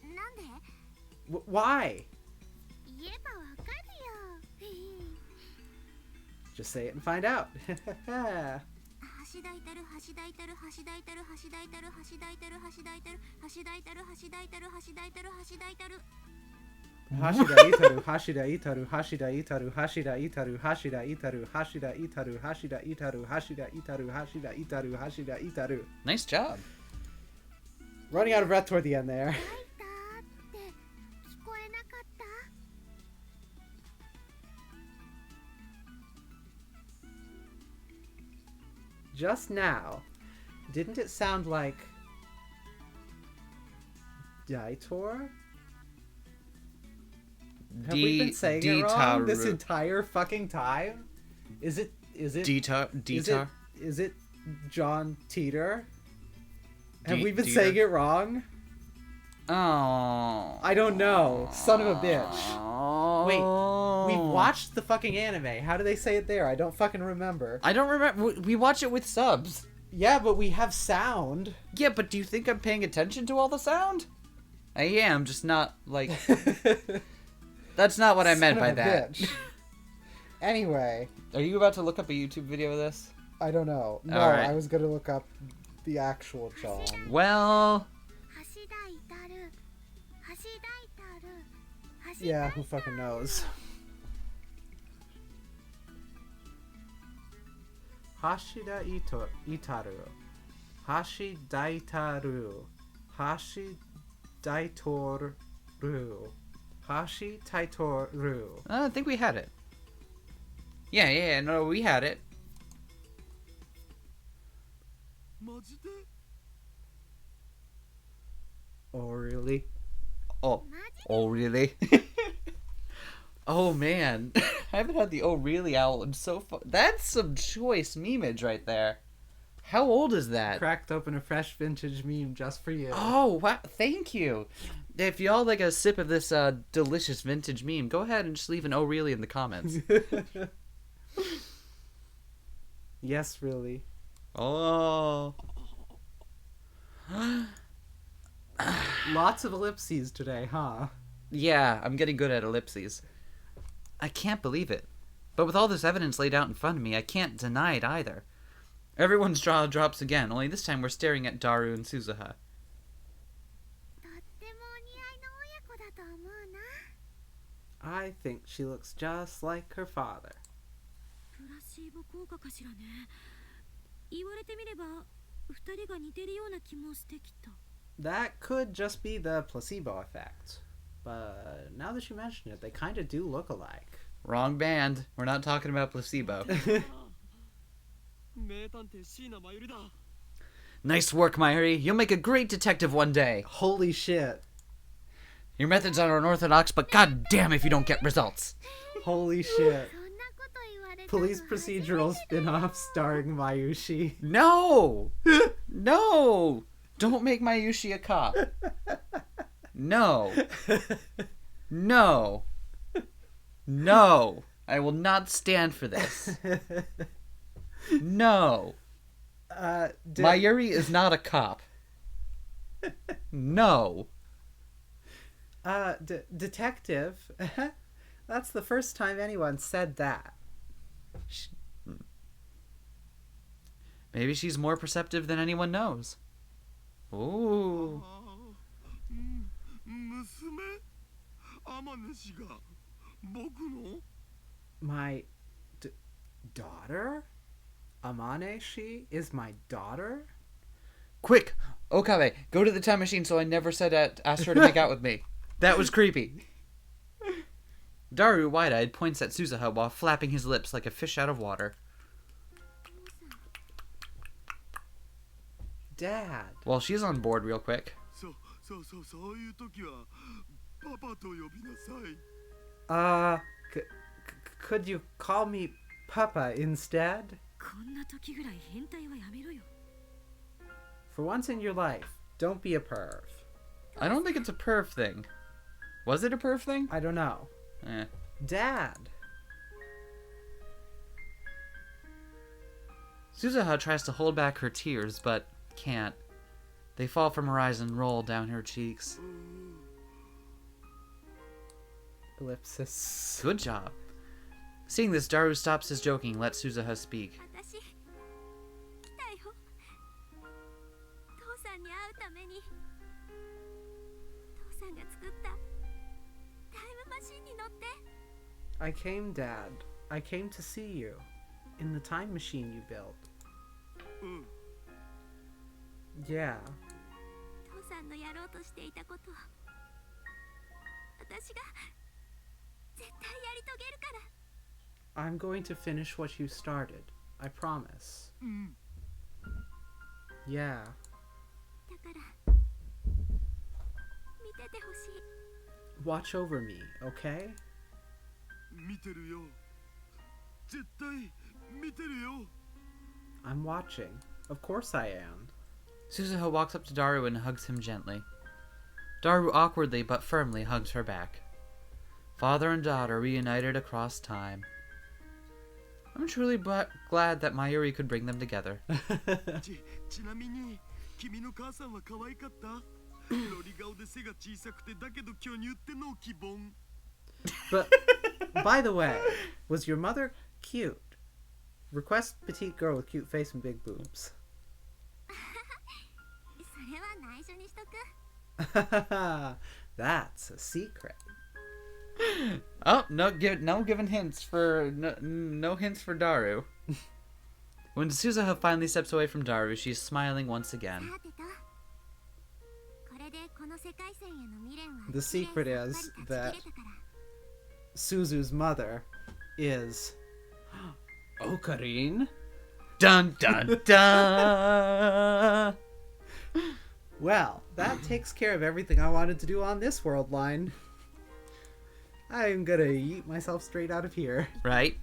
なんで Why? 言えばわかるよ。 Just say it and find out. 橋田至る橋田至る橋田至る橋田至る橋田至る橋田至る橋田至る橋田至る橋田至る橋田至る Hashida Itaru, Hashida Itaru, Hashida Itaru, Hashida Itaru, Hashida Itaru, Hashida Itaru, Hashida Itaru, Hashida Itaru, Hashida Itaru, Hashida Itaru. Nice job. Running out of breath toward the end there. 書いたって聞こえなかった Just now, didn't it sound like Daitor? Have we been saying it wrong this entire fucking time? Is it Detar? is it John Teeter? Have De- we been Dieter? saying it wrong? Oh. I don't know. Son of a bitch. Wait, we Oh. watched the fucking anime. How do they say it there? I don't fucking remember. I don't remember. We watch it with subs. Yeah, but we have sound. Yeah, but do you think I'm paying attention to all the sound? I am, just not like. That's not what I meant Son by of a that. bitch. Anyway, Are you about to look up a YouTube video of this? I don't know. No, All right. I was gonna look up the actual John. Well, 橋田至る橋田至る橋田 Yeah, who fucking knows? Hashida Itaru. Hashidaitaru. Hashidaitoru. Hashitaitoru. I think we had it. Yeah, no, we had it. マジで Oh, really? Oh, マジ oh, really? Oh man, I haven't had the oh really owl in so far. That's some choice memeage right there. How old is that? Cracked open a fresh vintage meme just for you. Oh wow! Thank you. If y'all like a sip of this delicious vintage meme, go ahead and just leave an oh really in the comments. Yes, really. Oh. Lots of ellipses today, huh? Yeah, I'm getting good at ellipses. I can't believe it. But with all this evidence laid out in front of me, I can't deny it either. Everyone's jaw drops again, only this time we're staring at Daru and Suzuha. とってもお似合いの親子だと思うな。 I think she looks just like her father. プラシーボ効果かしらね。言われてみれば二人が似てるような気もしてきた。 That could just be the placebo effect. But now that you mention it, they kind of do look alike. Wrong band. We're not talking about placebo. 名探偵椎名真由里だ。 Nice work, Mayuri. You'll make a great detective one day. Holy shit. Your methods are unorthodox, but goddamn if you don't get results. Holy shit. そんなこと言われたの Police 初めて procedural spin-off starring Mayushi. No! No! Don't make Mayushi a cop. No. No. No. I will not stand for this. No. Mayuri is not a cop. No. Detective. That's the first time anyone said that. Maybe she's more perceptive than anyone knows. Ooh. 娘天音氏が僕の My daughter? Amaneshi is my daughter? Quick! Okabe, go to the time machine so I never asked her to make out with me. That was creepy. Daru, wide-eyed, points at Suzuha while flapping his lips like a fish out of water. Dad. Well, she's on board real quick. そういう時はパパと呼びなさい。 Could you call me Papa instead? こんな時ぐらい変態はやめろよ。 For once in your life, don't be a perv. I don't think it's a perv thing. Was it a perv thing? I don't know. Eh. Dad. Suzuha tries to hold back her tears, but can't. They fall from her eyes and roll down her cheeks. Ellipsis. Good job. Seeing this, Daru stops his joking and lets Suzuha speak. 私来たよ。父さんに会うために。父さんが作ったタイムマシンに乗って。 I came, Dad. I came to see you. In the time machine you built. うん。 Yeah. 父さんのやろうとしていたことを私が絶対やり遂げるから。 I'm going to finish what you started. I promise. うん。 Yeah. だから見ててほしい。 Watch over me, okay? 見てるよ。絶対見てるよ。 I'm watching. Of course I am. Suzuha walks up to Daru and hugs him gently. Daru awkwardly but firmly hugs her back. Father and daughter reunited across time. I'm truly glad that Mayuri could bring them together. ちなみに君の母さんは可愛かった？ロリ顔で背が小さくてだけど巨乳っての希望。 But, by the way, was your mother cute? Request petite girl with cute face and big boobs. それは内緒にしとく。 That's a secret. Oh, no giving hints for no hints for Daru. When Suzuha finally steps away from Daru, she's smiling once again. さてと、これでこの世界線への未練は The secret is きれいさっぱり断ち切れたから。 Suzu's mother is Ocarine. Dun dun dun! Well, that takes care of everything I wanted to do on this world line. I'm gonna eat myself straight out of here. Right?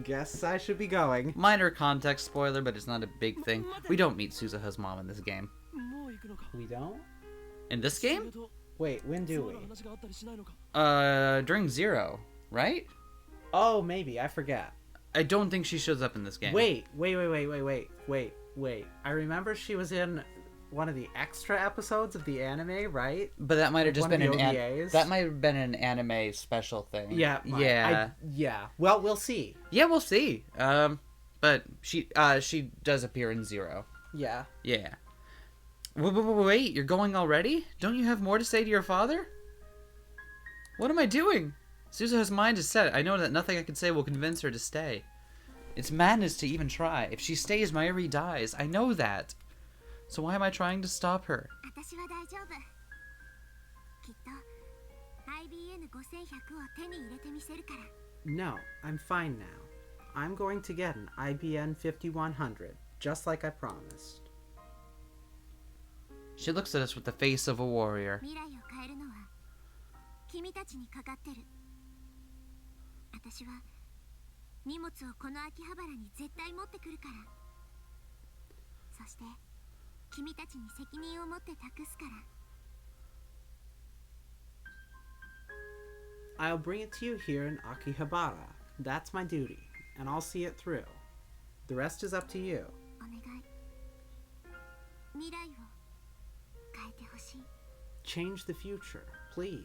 Guess I should be going. Minor context spoiler, but it's not a big thing. We don't meet Suzuha's mom in this game. もう行くのか We don't? In this それ game? と Wait, when そ do うな we? 話があったりしないのか During Zero, right? Oh, maybe. I forget. I don't think she shows up in this game. Wait. I remember she was in one of the extra episodes of the anime, right? But that might have just One been of an the OVAs? that might have been an anime special thing. Yeah. Yeah. Well, we'll see. Yeah, we'll see. But she does appear in Zero. Yeah. Yeah. Wait, you're going already? Don't you have more to say to your father? What am I doing? Suzuha's mind is set. I know that nothing I can say will convince her to stay. It's madness to even try. If she stays, Mayuri dies. I know that. So why am I trying to stop her? 私は大丈夫。きっと IBN5100 を手に入れてみせるから。 No, I'm fine now. I'm going to get an IBN 5100, just like I promised. She looks at us with the face of a warrior. 未来を変えるのは君たちにかかってる。私は荷物をこの秋葉原に絶対持ってくるから。そして君たちに責任を持って託すから。 I'll bring it to you here in Akihabara. That's my duty, and I'll see it through. The rest is up to you. お願い。未来を変えてほしい。 Change the future, please.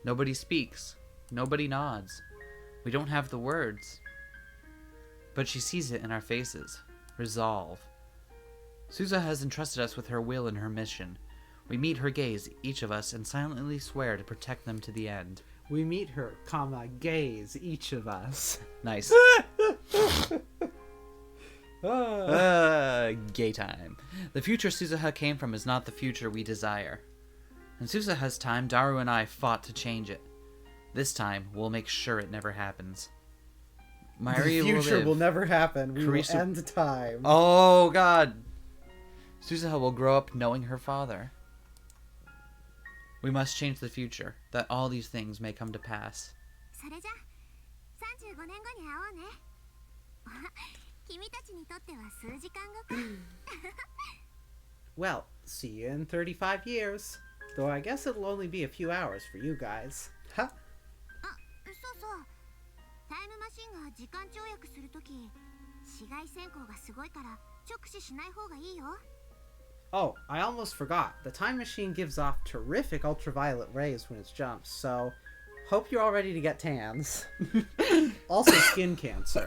Nobody speaks. Nobody nods. We don't have the words. But she sees it in our faces. Resolve. Suzuha has entrusted us with her will and her mission. We meet her gaze, each of us, and silently swear to protect them to the end. We meet her, gaze, each of us. Nice. Gay time. The future Suzuha came from is not the future we desire. In Suzuha's time, Daru and I fought to change it. This time, we'll make sure it never happens. Mayuri The future will will live. never happen. We Kurisu- will end time. Oh, God. Suzuha will grow up knowing her father. We must change the future, that all these things may come to pass. それじゃ35年後に会おうね。君たちにとっては数時間後か。Well, see you in 35 years. Though I guess it'll only be a few hours for you guys. Ha! あ、そうそう。タイムマシンが時間跳躍するとき、紫外線光がすごいから直視しない方がいいよ。 Oh, I almost forgot. The time machine gives off terrific ultraviolet rays when it jumps, so hope you're all ready to get tans. Also skin cancer.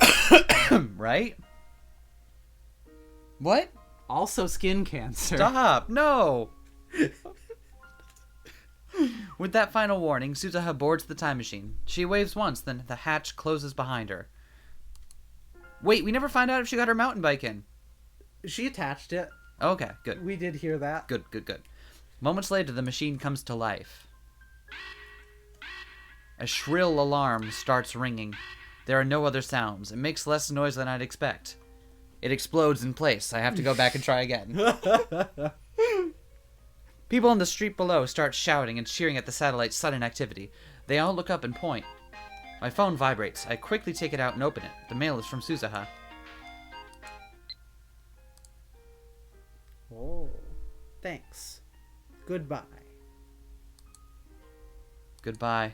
Right? What? Also skin cancer. Stop! No! With that final warning, Suzuha boards the time machine. She waves once, then the hatch closes behind her. Wait, we never find out if she got her mountain bike in. She attached it. Okay, good. We did hear that. Good. Moments later, the machine comes to life. A shrill alarm starts ringing. There are no other sounds. It makes less noise than I'd expect. It explodes in place. I have to go back and try again. People on the street below start shouting and cheering at the satellite's sudden activity. They all look up and point. My phone vibrates. I quickly take it out and open it. The mail is from Suzuha. Oh, thanks. Goodbye. Goodbye.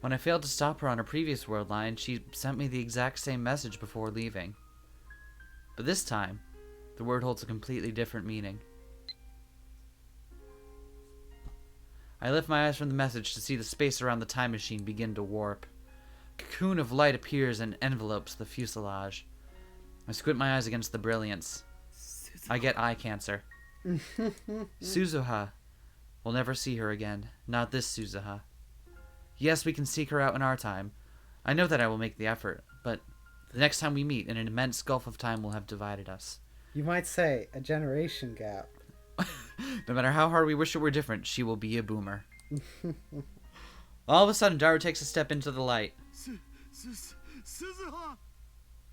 When I failed to stop her on her previous world line, she sent me the exact same message before leaving. But this time, the word holds a completely different meaning. I lift my eyes from the message to see the space around the time machine begin to warp. A cocoon of light appears and envelopes the fuselage. I squint my eyes against the brilliance. I get eye cancer. Suzuha. We'll never see her again. Not this Suzuha. Yes, we can seek her out in our time. I know that I will make the effort, but the next time we meet, an immense gulf of time will have divided us. You might say a generation gap. No matter how hard we wish it were different, she will be a boomer. All of a sudden, Daru takes a step into the light. Suzuha!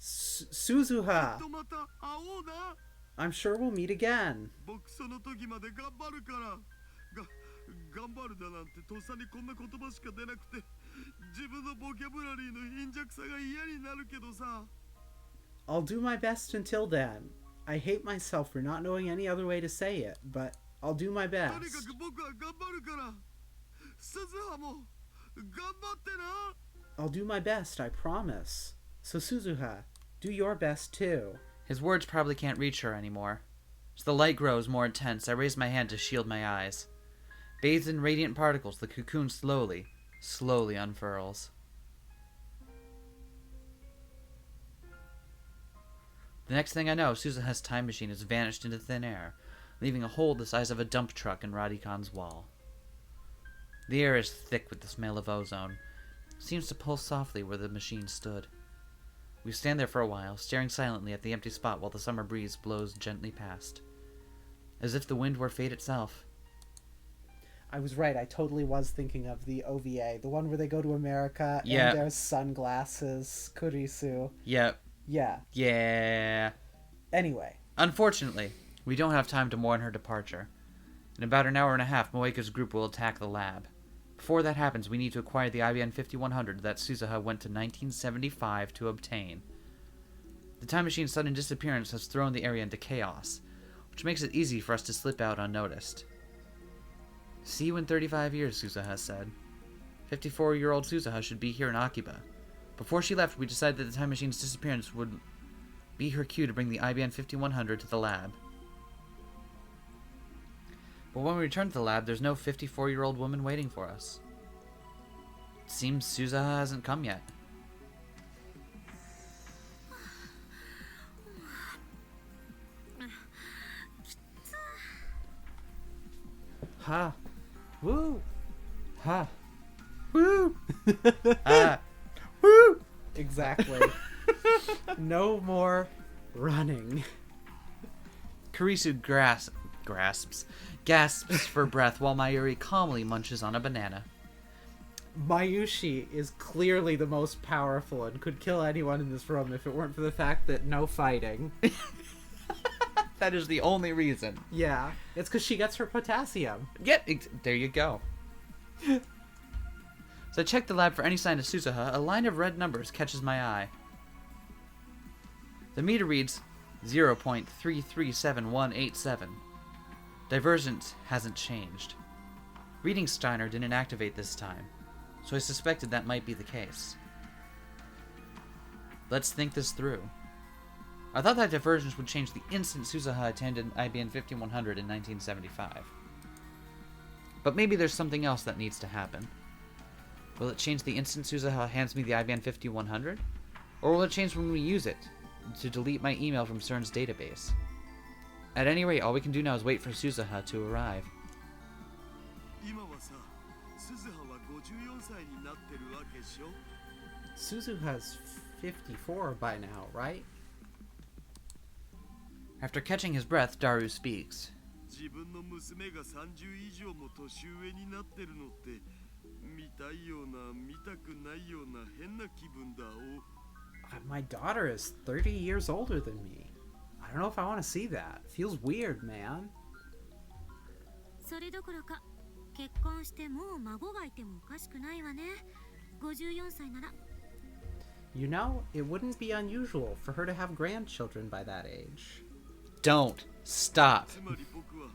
Suzuha! とまた会おうな。 I'm sure we'll meet again. 僕その時まで頑張るから。頑張るだなんてとっさにこんな言葉しか出なくて、自分のボキャブラリーの貧弱さが嫌になるけどさ。 I'll do my best until then. I hate myself for not knowing any other way to say it, but I'll do my と best. にかく僕は頑張るから、鈴葉も頑張ってな。 I'll do my best, I promise. So Suzuha, do your best too. His words probably can't reach her anymore. As the light grows more intense, I raise my hand to shield my eyes. Bathed in radiant particles, the cocoon slowly unfurls. The next thing I know, Suzuha's time machine has vanished into thin air, leaving a hole the size of a dump truck in Radikan's wall. The air is thick with the smell of ozone. It seems to pulse softly where the machine stood. We stand there for a while, staring silently at the empty spot while the summer breeze blows gently past. As if the wind were fate itself. I was right, I totally was thinking of the OVA, the one where they go to America Yep. and there's sunglasses, Kurisu. Yep. Yeah. Yeah. Anyway. Unfortunately, we don't have time to mourn her departure. In about an hour and a half, Moeka's group will attack the lab. Before that happens, we need to acquire the IBN 5100 that Suzuha went to 1975 to obtain. The time machine's sudden disappearance has thrown the area into chaos, which makes it easy for us to slip out unnoticed. See you in 35 years, Suzuha said. 54-year-old Suzuha should be here in Akiba. Before she left, we decided that the time machine's disappearance would be her cue to bring the IBN 5100 to the lab. But when we return to the lab, there's no 54-year-old woman waiting for us. It seems Suzuha hasn't come yet. Ha. Woo. Ha. Woo! Woo! Exactly. No more running. Kurisu gasps for breath while Mayuri calmly munches on a banana. Mayushi is clearly the most powerful and could kill anyone in this room if it weren't for the fact that no fighting. That is the only reason. Yeah, it's because she gets her potassium. Yep, there you go. So I check the lab for any sign of Suzuha. A line of red numbers catches my eye. The meter reads 0.337187. Divergence hasn't changed. Reading Steiner didn't activate this time, so I suspected that might be the case. Let's think this through. I thought that divergence would change the instant Suzuha attended IBN 5100 in 1975. But maybe there's something else that needs to happen. Will it change the instant Suzuha hands me the IBN 5100? Or will it change when we use it to delete my email from CERN's database? At any rate, all we can do now is wait for Suzuha to arrive. 今はさ、鈴葉は54歳になってるわけでしょ。 Suzuha's 54 by now, right? After catching his breath, Daru speaks. 自分の娘が30以上も年上になってるのって見たいような見たくないような変な気分だお。 My daughter is 30 years older than me. I don't know if I want to see that. Feels weird, man. それどころか結婚してもう孫がいてもおかしくないわね。54歳なら。 You know, it wouldn't be unusual for her to have grandchildren by that age. Don't stop. つまり僕は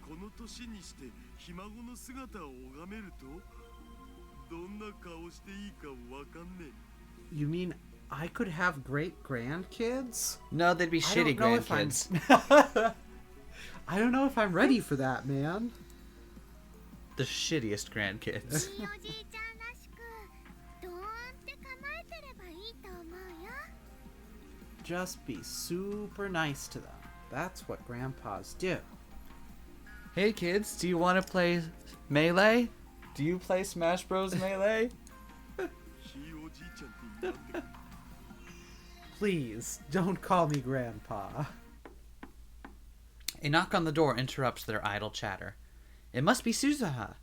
この年にしてひ孫の姿を拝めるとどんな顔していいかわかんねえ。 You mean I could have great grandkids? No, they'd be shitty I don't know if I'm- grandkids. I don't know if I'm ready for that, man. The shittiest grandkids. ひいおじいちゃんらしくドーンって構えてればいいと思うよ。 Just be super nice to them. That's what grandpas do. Hey kids, do you want to play Melee? Do you play Smash Bros. Melee? ひいおじいちゃんって言ったんだけど Please, don't call me grandpa. A knock on the door interrupts their idle chatter. It must be Suzuha.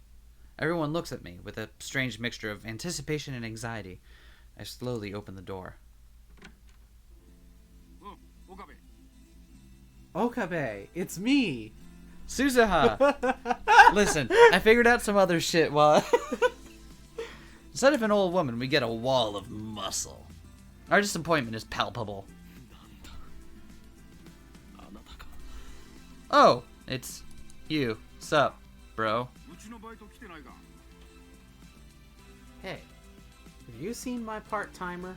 Everyone looks at me with a strange mixture of anticipation and anxiety. I slowly open the door. うん、岡部。 Okabe, it's me. Suzuha! Listen, I figured out some other shit while... Instead of an old woman, we get a wall of muscle. Our disappointment is palpable. あなたか。 Oh, it's you. Sup, bro? うちのバイト来てないか Hey, have you seen my part-timer?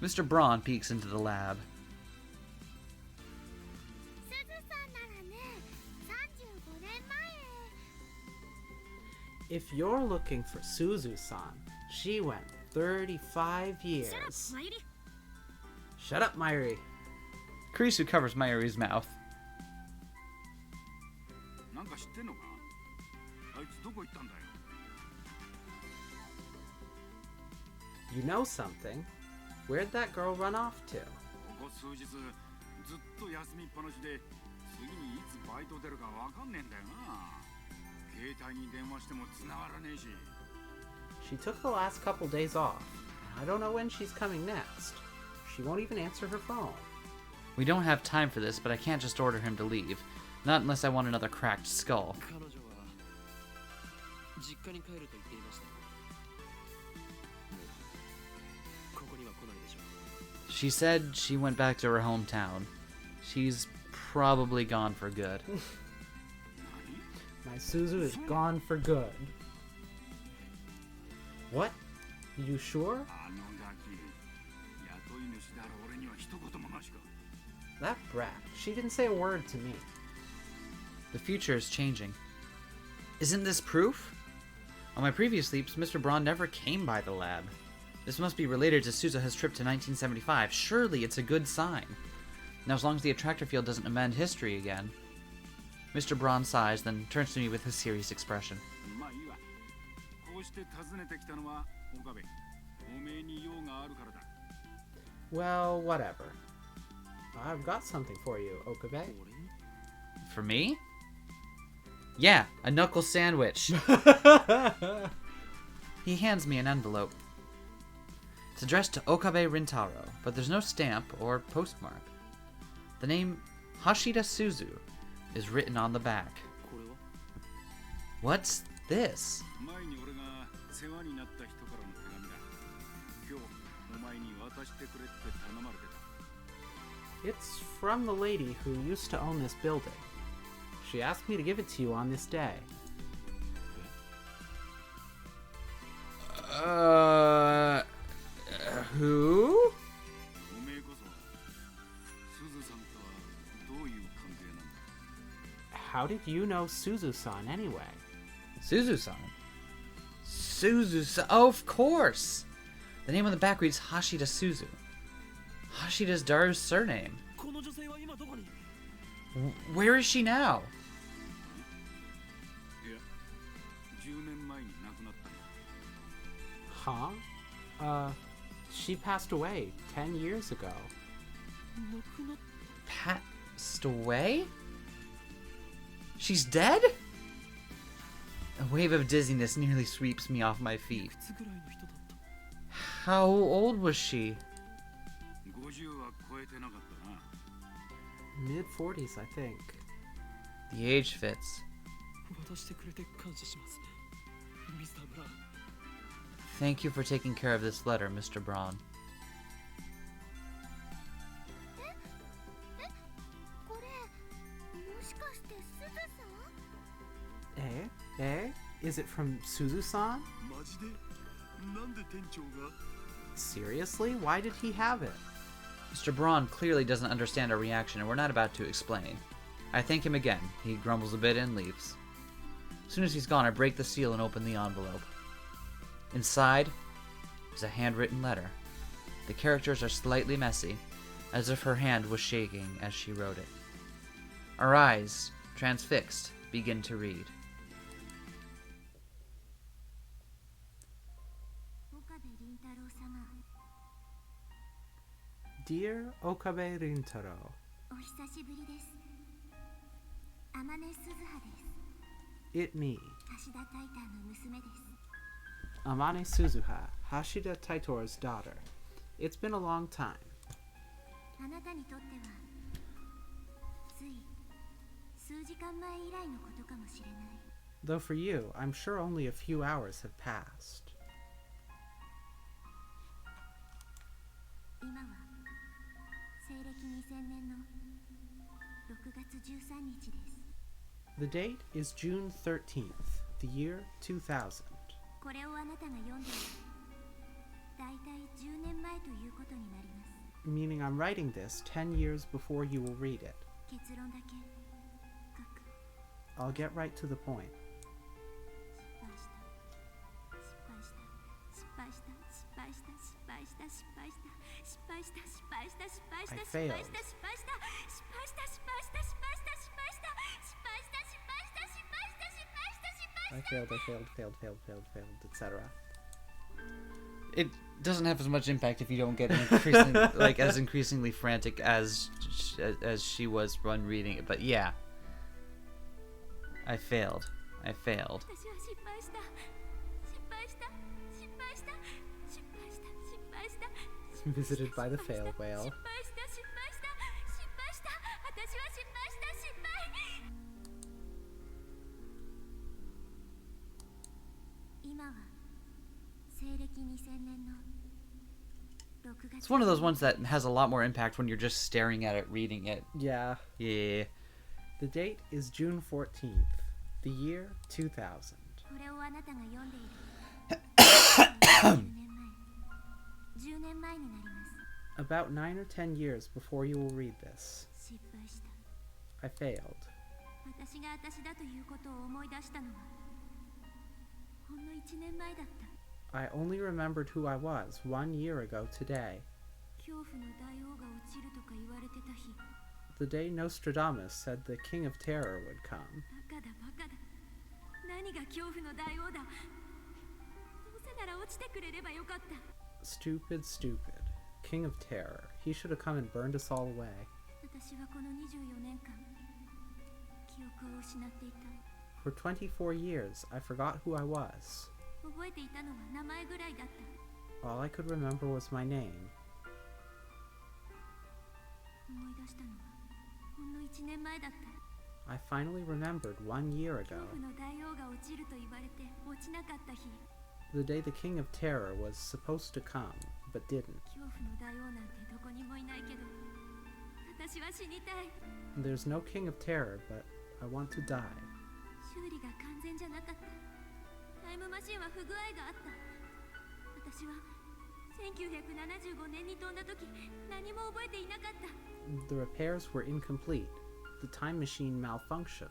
Mr. Braun peeks into the lab. すずさんならね、35年前。 If you're looking for Suzu-san, she went 35 years. Shut up, Mayuri. Shut up, Mayuri. Kurisu covers Mayuri's mouth. なんか知ってんのかあいつどこ行ったんだよ You know something? Where'd that girl run off to? ここ数日ずっと休みっぱなしで次にいつバイト出るかわかんねえんだよな携帯に電話しても繋がらねえし She took the last couple days off. I don't know when she's coming next. She won't even answer her phone. We don't have time for this, but I can't just order him to leave. Not unless I want another cracked skull. 彼女は実家に帰ると言っていました。もうここには来ないでしょう。 She said she went back to her hometown. She's probably gone for good. My Suzu is gone for good. What? You sure? あのガキ雇い主だろ俺には一言もなしか That brat. She didn't say a word to me. The future is changing. Isn't this proof? On my previous sleeps, Mr. Braun never came by the lab. This must be related to Suzuha's trip to 1975. Surely it's a good sign. Now, as long as the attractor field doesn't amend history again. Mr. Braun sighs, then turns to me with his serious expression. まあいいわこうして訪ねてきたのは岡部おめえに用があるからだ Well, whatever. I've got something for you, Okabe. For me? Yeah, a knuckle sandwich. He hands me an envelope. It's addressed to Okabe Rintaro, but there's no stamp or postmark. The name Hashida Suzu is written on the back. これは What's this? 前に俺が世話になった人からの手紙だ今日お前に渡してくれって頼まれてた It's from the lady who used to own this building. She asked me to give it to you on this day. Who? おめえこそすずさんとはどういう関係なんだ How did you know Suzu-san anyway? Suzu-san. Suzu-san. Oh, of course. The name on the back reads Hashida Suzu. Hashida's Daru's surname. この女性は今どこに Where is she now? いや10年前に亡くなったんだ Huh? She passed away 10 years ago. 亡くなっ Passed away? She's dead? A wave of dizziness nearly sweeps me off my feet. いくつぐらいの人だった How old was she? 50は超えてなかったな Mid 40s, I think. The age fits. 渡してくれて感謝しますミスター・ブラウン Thank you for taking care of this letter, Mr. Braun. これもしかしてすずさん Is it from Suzu-san? マジでなんで店長が Seriously? Why did he have it? Mr. Braun clearly doesn't understand our reaction, and we're not about to explain. I thank him again. He grumbles a bit and leaves. As soon as he's gone, I break the seal and open the envelope. Inside is a handwritten letter. The characters are slightly messy, as if her hand was shaking as she wrote it. Our eyes, transfixed, begin to read. 岡部倫太郎様 Dear Okabe Rintaro, お久しぶりです天音鈴葉です it me, 橋田タイタンの娘です Amane Suzuha, Hashida Taitor's daughter. It's been a long time. あなたにとってはつい数時間前以来のことかもしれない。 Though for you, I'm sure only a few hours have passed. 今は西暦2000年の6月13日です。 The date is June 13th, the year 2000. これをあなたが読んでだいたい10年前ということになります。 Meaning I'm writing this 10 years before you will read it. 結論だけ書く。 I'll get right to the point. 失敗した失敗した失敗した失敗した失敗した失敗した失敗した失敗した I 失 failed. 敗した失敗した失敗した失敗した失敗した失敗した失敗した失敗した失敗した失敗した失敗した I failed, etc. It doesn't have as much impact if you don't get increasing, like as increasingly frantic as she was when reading it. But yeah, I failed. 私は失敗した失敗した失敗した失敗した失敗した Visited by the fail whale. 失敗した失敗した失敗した私は失敗した失敗。今は西暦2000年の6月 It's one of those ones that has a lot more impact when you're just staring at it, reading it. Yeah. Yeah. The date is June 14th, the year 2000. これをあなたが読んでいる10年前になります。 About 9 or 10 years before you will read this. 失敗した。 I failed. 私が私だということを思い出したのはほんの1年前だった。 I only remembered who I was 1 year ago today. 恐怖の大王が落ちるとか言われてた日。 The day Nostradamus said the King of Terror would come. バカだバカだ。何が恐怖の大王だ。どうせなら落ちてくれればよかった。 Stupid. King of Terror. He should have come and burned us all away. 私はこの24年間記憶を失っていた。 For 24 years, I forgot who I was. 覚えていたのは名前ぐらいだった。 All I could remember was my name. 思い出したのはほんの1年前だった。 I finally remembered 1 year ago. 恐怖の大王が落ちると言われて落ちなかった日。 The day the King of Terror was supposed to come, but didn't. 恐怖の大王なんてどこにもいないけど私は死にたい。 There's no King of Terror, but I want to die. 修理が完全じゃなかった。タイムマシンは不具合があった。私は1975年に飛んだ時何も覚えていなかった。 The repairs were incomplete. The time machine malfunctioned.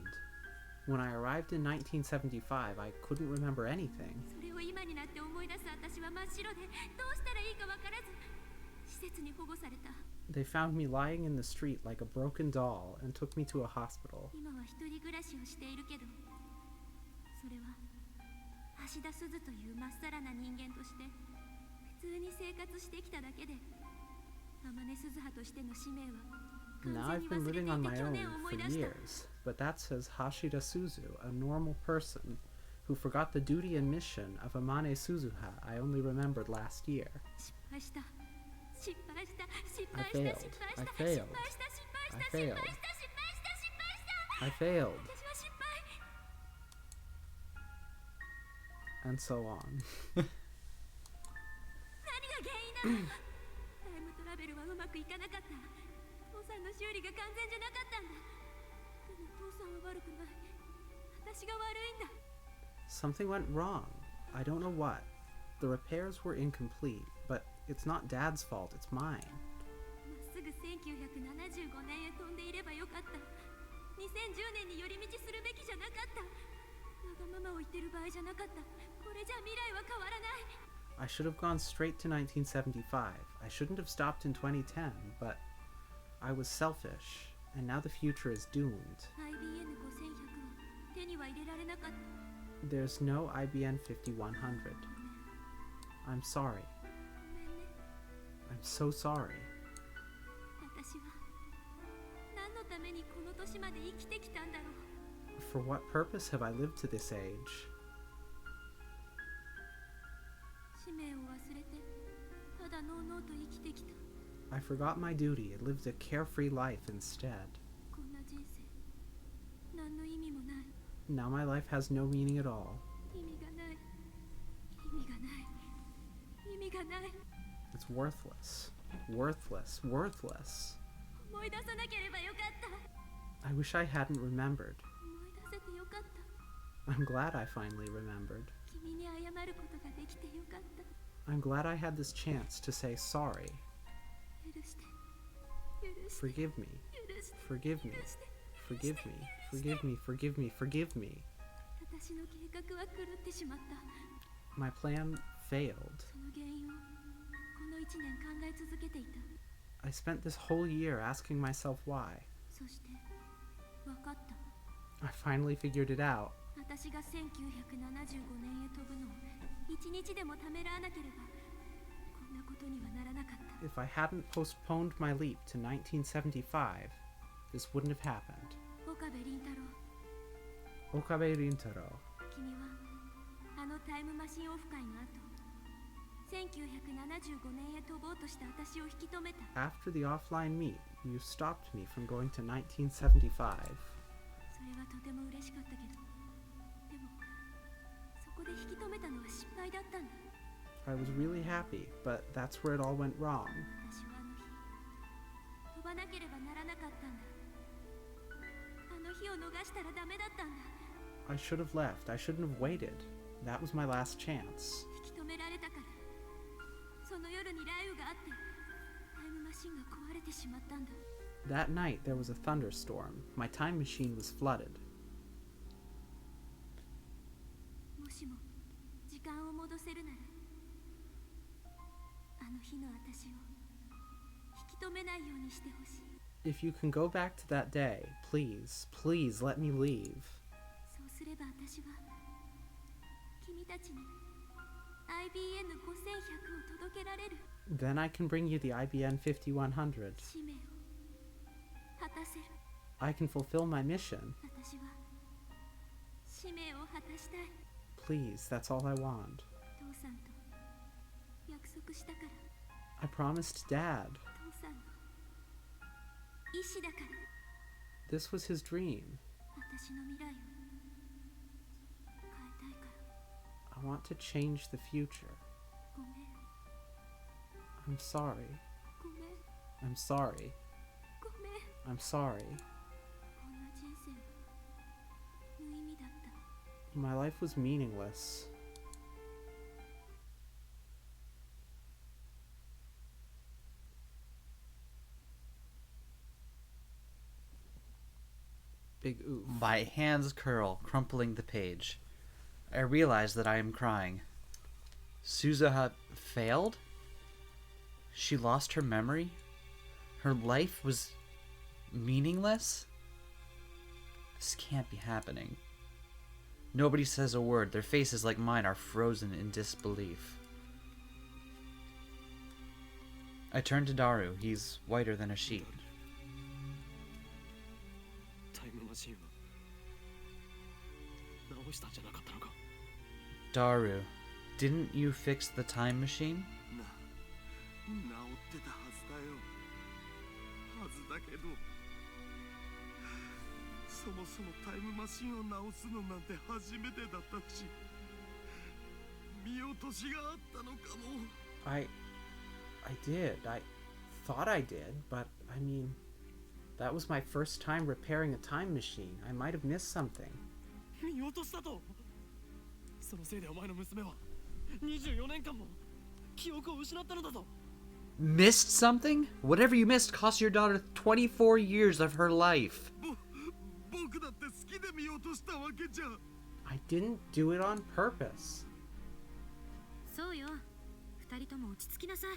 When I arrived in 1975, I couldn't remember anything. それを今になって思い出す私は真っ白でどうしたらいいかわからず施設に保護された。 They found me lying in the street like a broken doll and took me to a hospital. 今は一人暮らしをしているけどそれは橋田鈴というまっさらな人間として普通に生活してきただけで天音鈴葉としての使命は Now 完 I've 全 been に living 忘 on れていて my 去 own 年思い for 出した。 years, but that says Hashida Suzu, a normal person, who forgot the duty and mission of Amane Suzuha I only remembered last year. 失敗した失敗した失 I 敗した failed. 失敗し I た failed. 失敗した失敗した I 失敗した失敗 failed. した失敗した I failed. 私は失敗。 And so on. 何が原因なの。タイムトラベルはうまくいかなかった。父さんの修理が完全じゃなかったんだ。でも父さんは悪くない。私が悪いんだ。 Something went wrong. I don't know what. The repairs were incomplete, but it's not Dad's fault, it's mine. まっすぐ1975年へ飛んでいればよかった。2010年に寄り道するべきじゃなかった。わがままを言ってる場合じゃなかった。これじゃ未来は変わらない。 I should have gone straight to 1975. I shouldn't have stopped in 2010, but I was selfish, and now the future is doomed. IBN 5100は手には入れられなかった。 There's no IBN 5100. I'm sorry. ごめんね。 I'm so sorry. 私は何のためにこの年まで生きてきたんだろう。 For what purpose have I lived to this age? 使命を忘れてただのうのうと生きてきた。 I forgot my duty and lived a carefree life instead. こんな人生 Now my life has no meaning at all. 意味がない意味がない意味がない It's worthless. Worthless. Worthless. 思い出さなければよかった I wish I hadn't remembered. 思い出せてよかった I'm glad I finally remembered. 君に謝ることができてよかった I'm glad I had this chance to say sorry. 許して許して Forgive me. 許して Forgive me. 許して Forgive me. Forgive me. Forgive me. Forgive me. 私の計画は狂ってしまった My plan failed. その原因をこの1年考え続けていた I spent this whole year asking myself why. そして分かった I finally figured it out. 私が1975年へ飛ぶのを一日でもためらわなければこんなことにはならなかった If I hadn't postponed my leap to 1975, this wouldn't have happened. 岡部倫太郎 Okabe Rintaro. 君はあのタイムマシンオフ会の後1975年へ飛ぼうとした私を引き止めた After the offline meet, you stopped me from going to 1975. それはとても嬉しかったけどでもそこで引き止めたのは失敗だったんだ I was really happy, but that's where it all went wrong. 私はあの日飛ばなければならなかったんだあの日を逃したらダメだったんだ I should have left. I shouldn't have waited. That was my last chance. 引き止められたからその夜に雷雨があってタイムマシンが壊れてしまったんだ That night, there was a thunderstorm. My time machine was flooded. もしも時間を戻せるならあの日の私を引き止めないようにしてほしい If you can go back to that day, please, please let me leave. そうすれば私は君たちに IBN5100 を届けられる Then I can bring you the IBN 5100. 使命を果たせる I can fulfill my mission. 私は使命を果たしたい Please, that's all I want. 父さんと約束したから I promised Dad. 父さんの意志だから This was his dream. 私の未来を変えたいから I want to change the future. ごめん I'm sorry. ごめん I'm sorry. ごめん I'm sorry. こんな人生は無意味だった My life was meaningless. Big oof. My hands curl, crumpling the page. I realize that I am crying. Suzuha failed? She lost her memory? Her life was meaningless? This can't be happening. Nobody says a word. Their faces, like mine, are frozen in disbelief. I turn to Daru. He's whiter than a sheet. タイムマシンは直したんじゃなかったのか Daru, didn't you fix the time machine? な治ってたはずだよはずだけどそもそもタイムマシンを直すのなんて初めてだったし見落としがあったのかも I did. I thought I did, but I mean, that was my first time repairing a time machine. I might have missed something. 見落としたとそのせいでお前の娘は24年間も記憶を失ったのだぞ Missed something? Whatever you missed cost your daughter 24 years of her life. 僕だって好きで見落としたわけじゃ I didn't do it on purpose. そうよ二人とも落ち着きなさい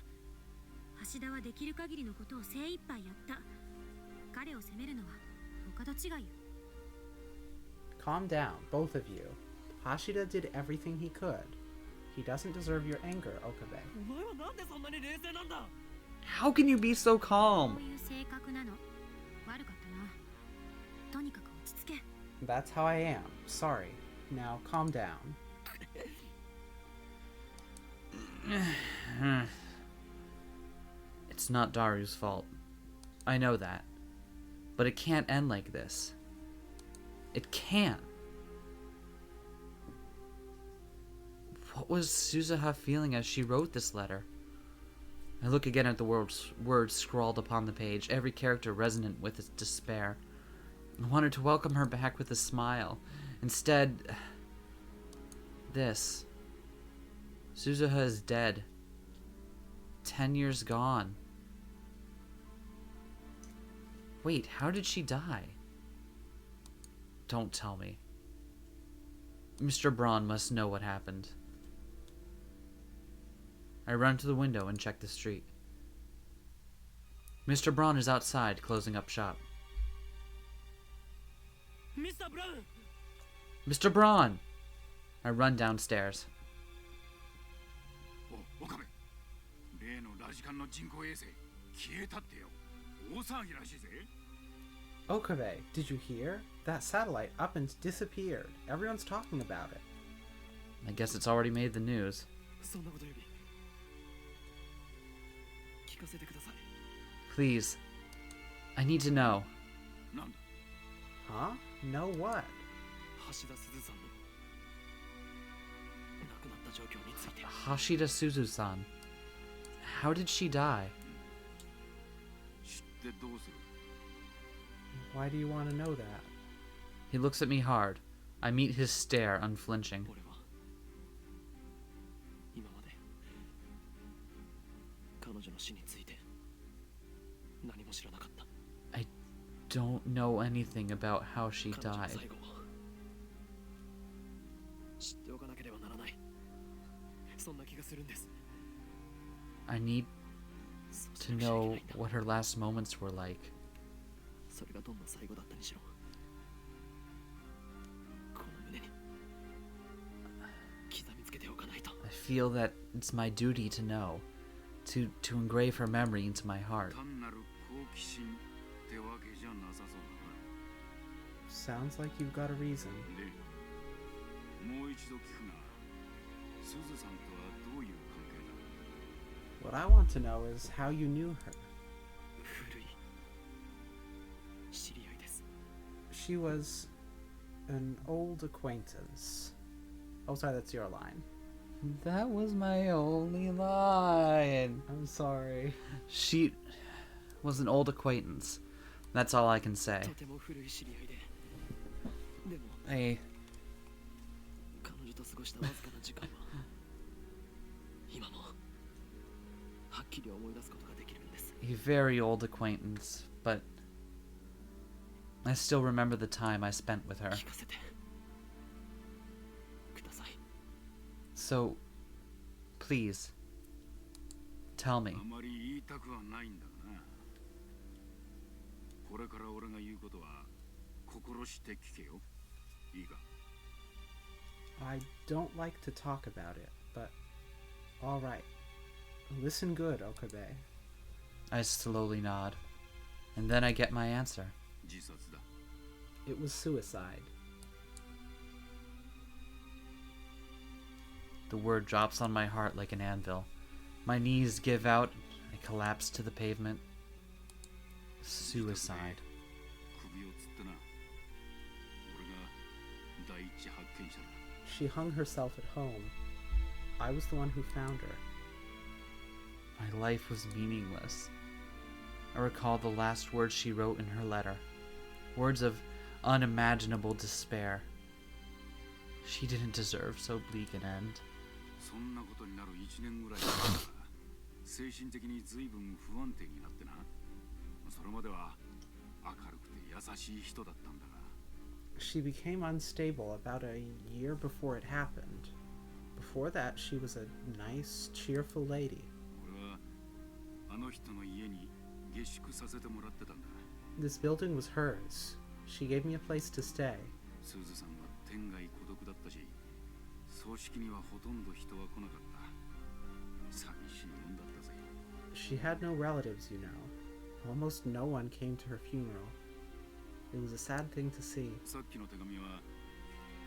橋田はできる限りのことを精一杯やった彼を責めるのは他と違いよ Calm down, both of you. Hashida did everything he could. He doesn't deserve your anger, Okabe. お前はなんでそんなに冷静なんだ How can you be so こ calm? ういう性格なの悪かったなとにかく落ち着け That's how I am. Sorry. Now calm down. It's not Daru's fault. I know that. But it can't end like this. It can't. What was Suzuha feeling as she wrote this letter? I look again at the words scrawled upon the page, every character resonant with its despair. I wanted to welcome her back with a smile. Instead, this. Suzuha is dead. 10 years gone. Wait, how did she die? Don't tell me. Mr. Braun must know what happened. I run to the window and check the street. Mr. Braun is outside, closing up shop. Mr. Brown! Mr. Braun! I run downstairs. お岡部、例のラジカンの人工衛星消えたってよ。大騒ぎらしいぜ。 Okabe, did you hear? That satellite up and disappeared. Everyone's talking about it. I guess it's already made the news. そんなことより聞かせてください。 Please. I need to know. なんだ Huh? No what? 橋田鈴さんの亡くなった状況について。 Hashida Suzu-san. How did she die? 知ってどうする Why do you want to know that? He looks at me hard. I meet his stare, unflinching. 俺は今まで彼女の死について何も知らなかった。 I don't know anything about how she 彼女の died. 最後を知っておかなければならない。そんな気がするんです。 I need そうし to なくちゃいけ know ないんだ。 what her last moments were like. それがどんな最後だったにしろ、この胸に刻みつけておかないと。 I feel that it's my duty to know. To engrave her memory into my heart. 単なる好奇心ってわけじゃなさそうだな。 Sounds like you've got a reason. で、もう一度聞くが、すずさんとはどういう関係だ What I want to know is how you knew her. 古い知り合いです。 She was an old acquaintance. Oh, sorry, that's your line. That was my only line. I'm sorry. She was an old acquaintance. That's all I can say. とても古い知り合いで、でも A 彼女と過ごしたわずかな時間は今もはっきり思い出すことができるんです。 very old acquaintance, but I still remember the time I spent with her. 聞かせてください。 So, please, tell me. あまり言いたくはないんだがな。これから俺が言うことは心して聞けよ。いいか I don't like to talk about it, but all right. Listen good, Okabe. I slowly nod, and then I get my answer. 自殺だ。 It was suicide. The word drops on my heart like an anvil. My knees give out, I collapse to the pavement. Suicide. 首をつってな。俺が第一発見者だ。 She hung herself at home. I was the one who found her. My life was meaningless. I recall the last words she wrote in her letter. Words of unimaginable despair. She didn't deserve so bleak an end. そんなことになる1年ぐらい前から精神的に随分不安定になってな。それまでは明るくて優しい人だったんだが。 She became unstable about a year before it happened. Before that, she was a nice, cheerful lady. 俺はあの人の家に下宿させてもらってたんだ。 This building was hers. She gave me a place to stay. スズさんは天涯孤独だったし、葬式にはほとんど人は来なかった。寂しいもんだったぜ。 She had no relatives, you know. Almost no one came to her funeral. It was a sad thing to see. さっきの手紙は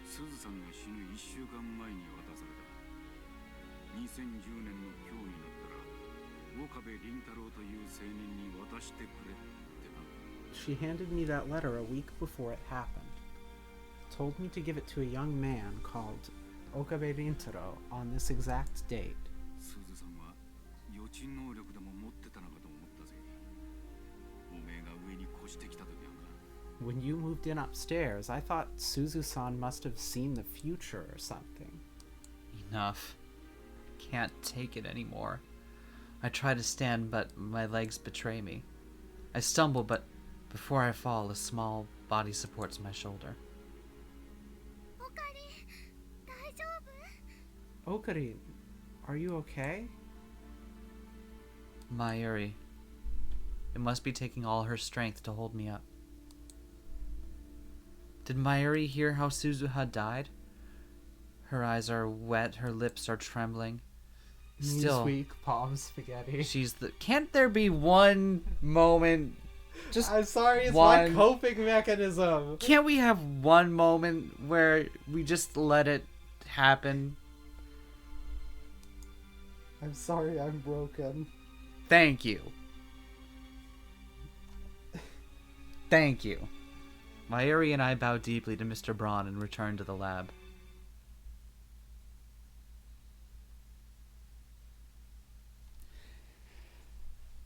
スズさんが死ぬ1週間前に渡された。2010年の今日になったら岡部倫太郎という青年に渡してくれってな。 She handed me that letter a week before it happened. Told me to give it to a young man called Okabe Rintaro on this exact date. すずさんは予知能力でも持ってたのかと思ったぜ。おめえが上に越してきた時はな。 When you moved in upstairs, I thought Suzu-san must have seen the future or something. Enough. Can't take it anymore. I try to stand, but my legs betray me. I stumble, but before I fall, a small body supports my shoulder. オカリン大丈夫？ Okarin, are you okay? Mayuri. It must be taking all her strength to hold me up. Did Mayuri hear how Suzuha died? Her eyes are wet, her lips are trembling. Still, Weak palm spaghetti. she's the... Can't there be one moment... Just I'm sorry, it's one... my coping mechanism. Can't we have one moment where we just let it happen? I'm sorry, I'm broken. Thank you. Thank you. Mayuri and I bow deeply to Mr. Braun and return to the lab.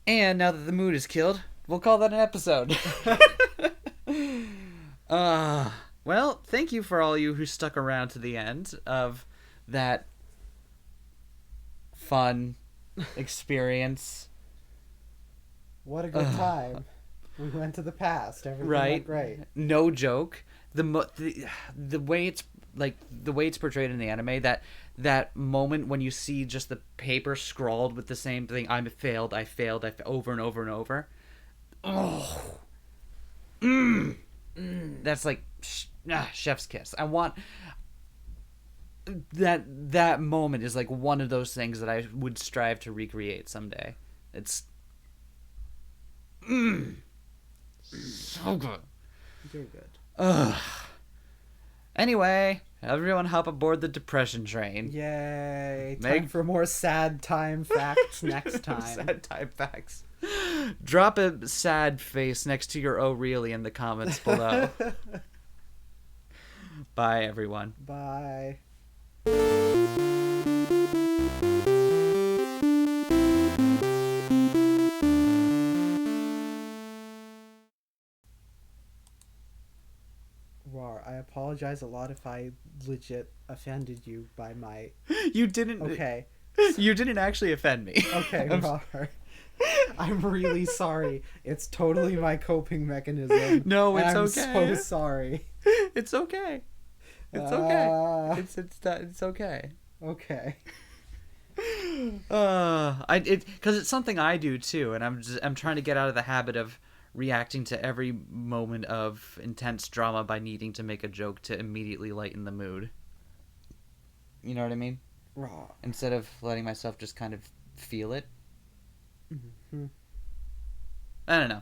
And now that the mood is killed, we'll call that an episode. Well, thank you for all you who stuck around to the end of that fun experience. What a good time. We went to the past. Everything Right? went great. No joke. The way it's like the way it's portrayed in the anime, that moment when you see just the paper scrawled with the same thing, I failed, over and over and over. Oh, that's like chef's kiss. I want that moment is like one of those things that I would strive to recreate someday. It's so good. You're good. Ugh. Anyway, everyone hop aboard the depression train. Yay. Meg- Time for more sad time facts next time. Sad time facts. Drop a sad face next to your oh really in the comments below. Bye, everyone. Bye. Rar, I apologize a lot if I legit offended you by my... You didn't. Okay. You didn't actually offend me. Okay, Rar. I'm really sorry. It's totally my coping mechanism. No, it's and I'm okay. so sorry. It's okay. It's okay. It's okay. Okay. Because it's something I do too, and I'm trying to get out of the habit of reacting to every moment of intense drama by needing to make a joke to immediately lighten the mood. You know what I mean? Raw. Instead of letting myself just kind of feel it. Mm-hmm. I don't know.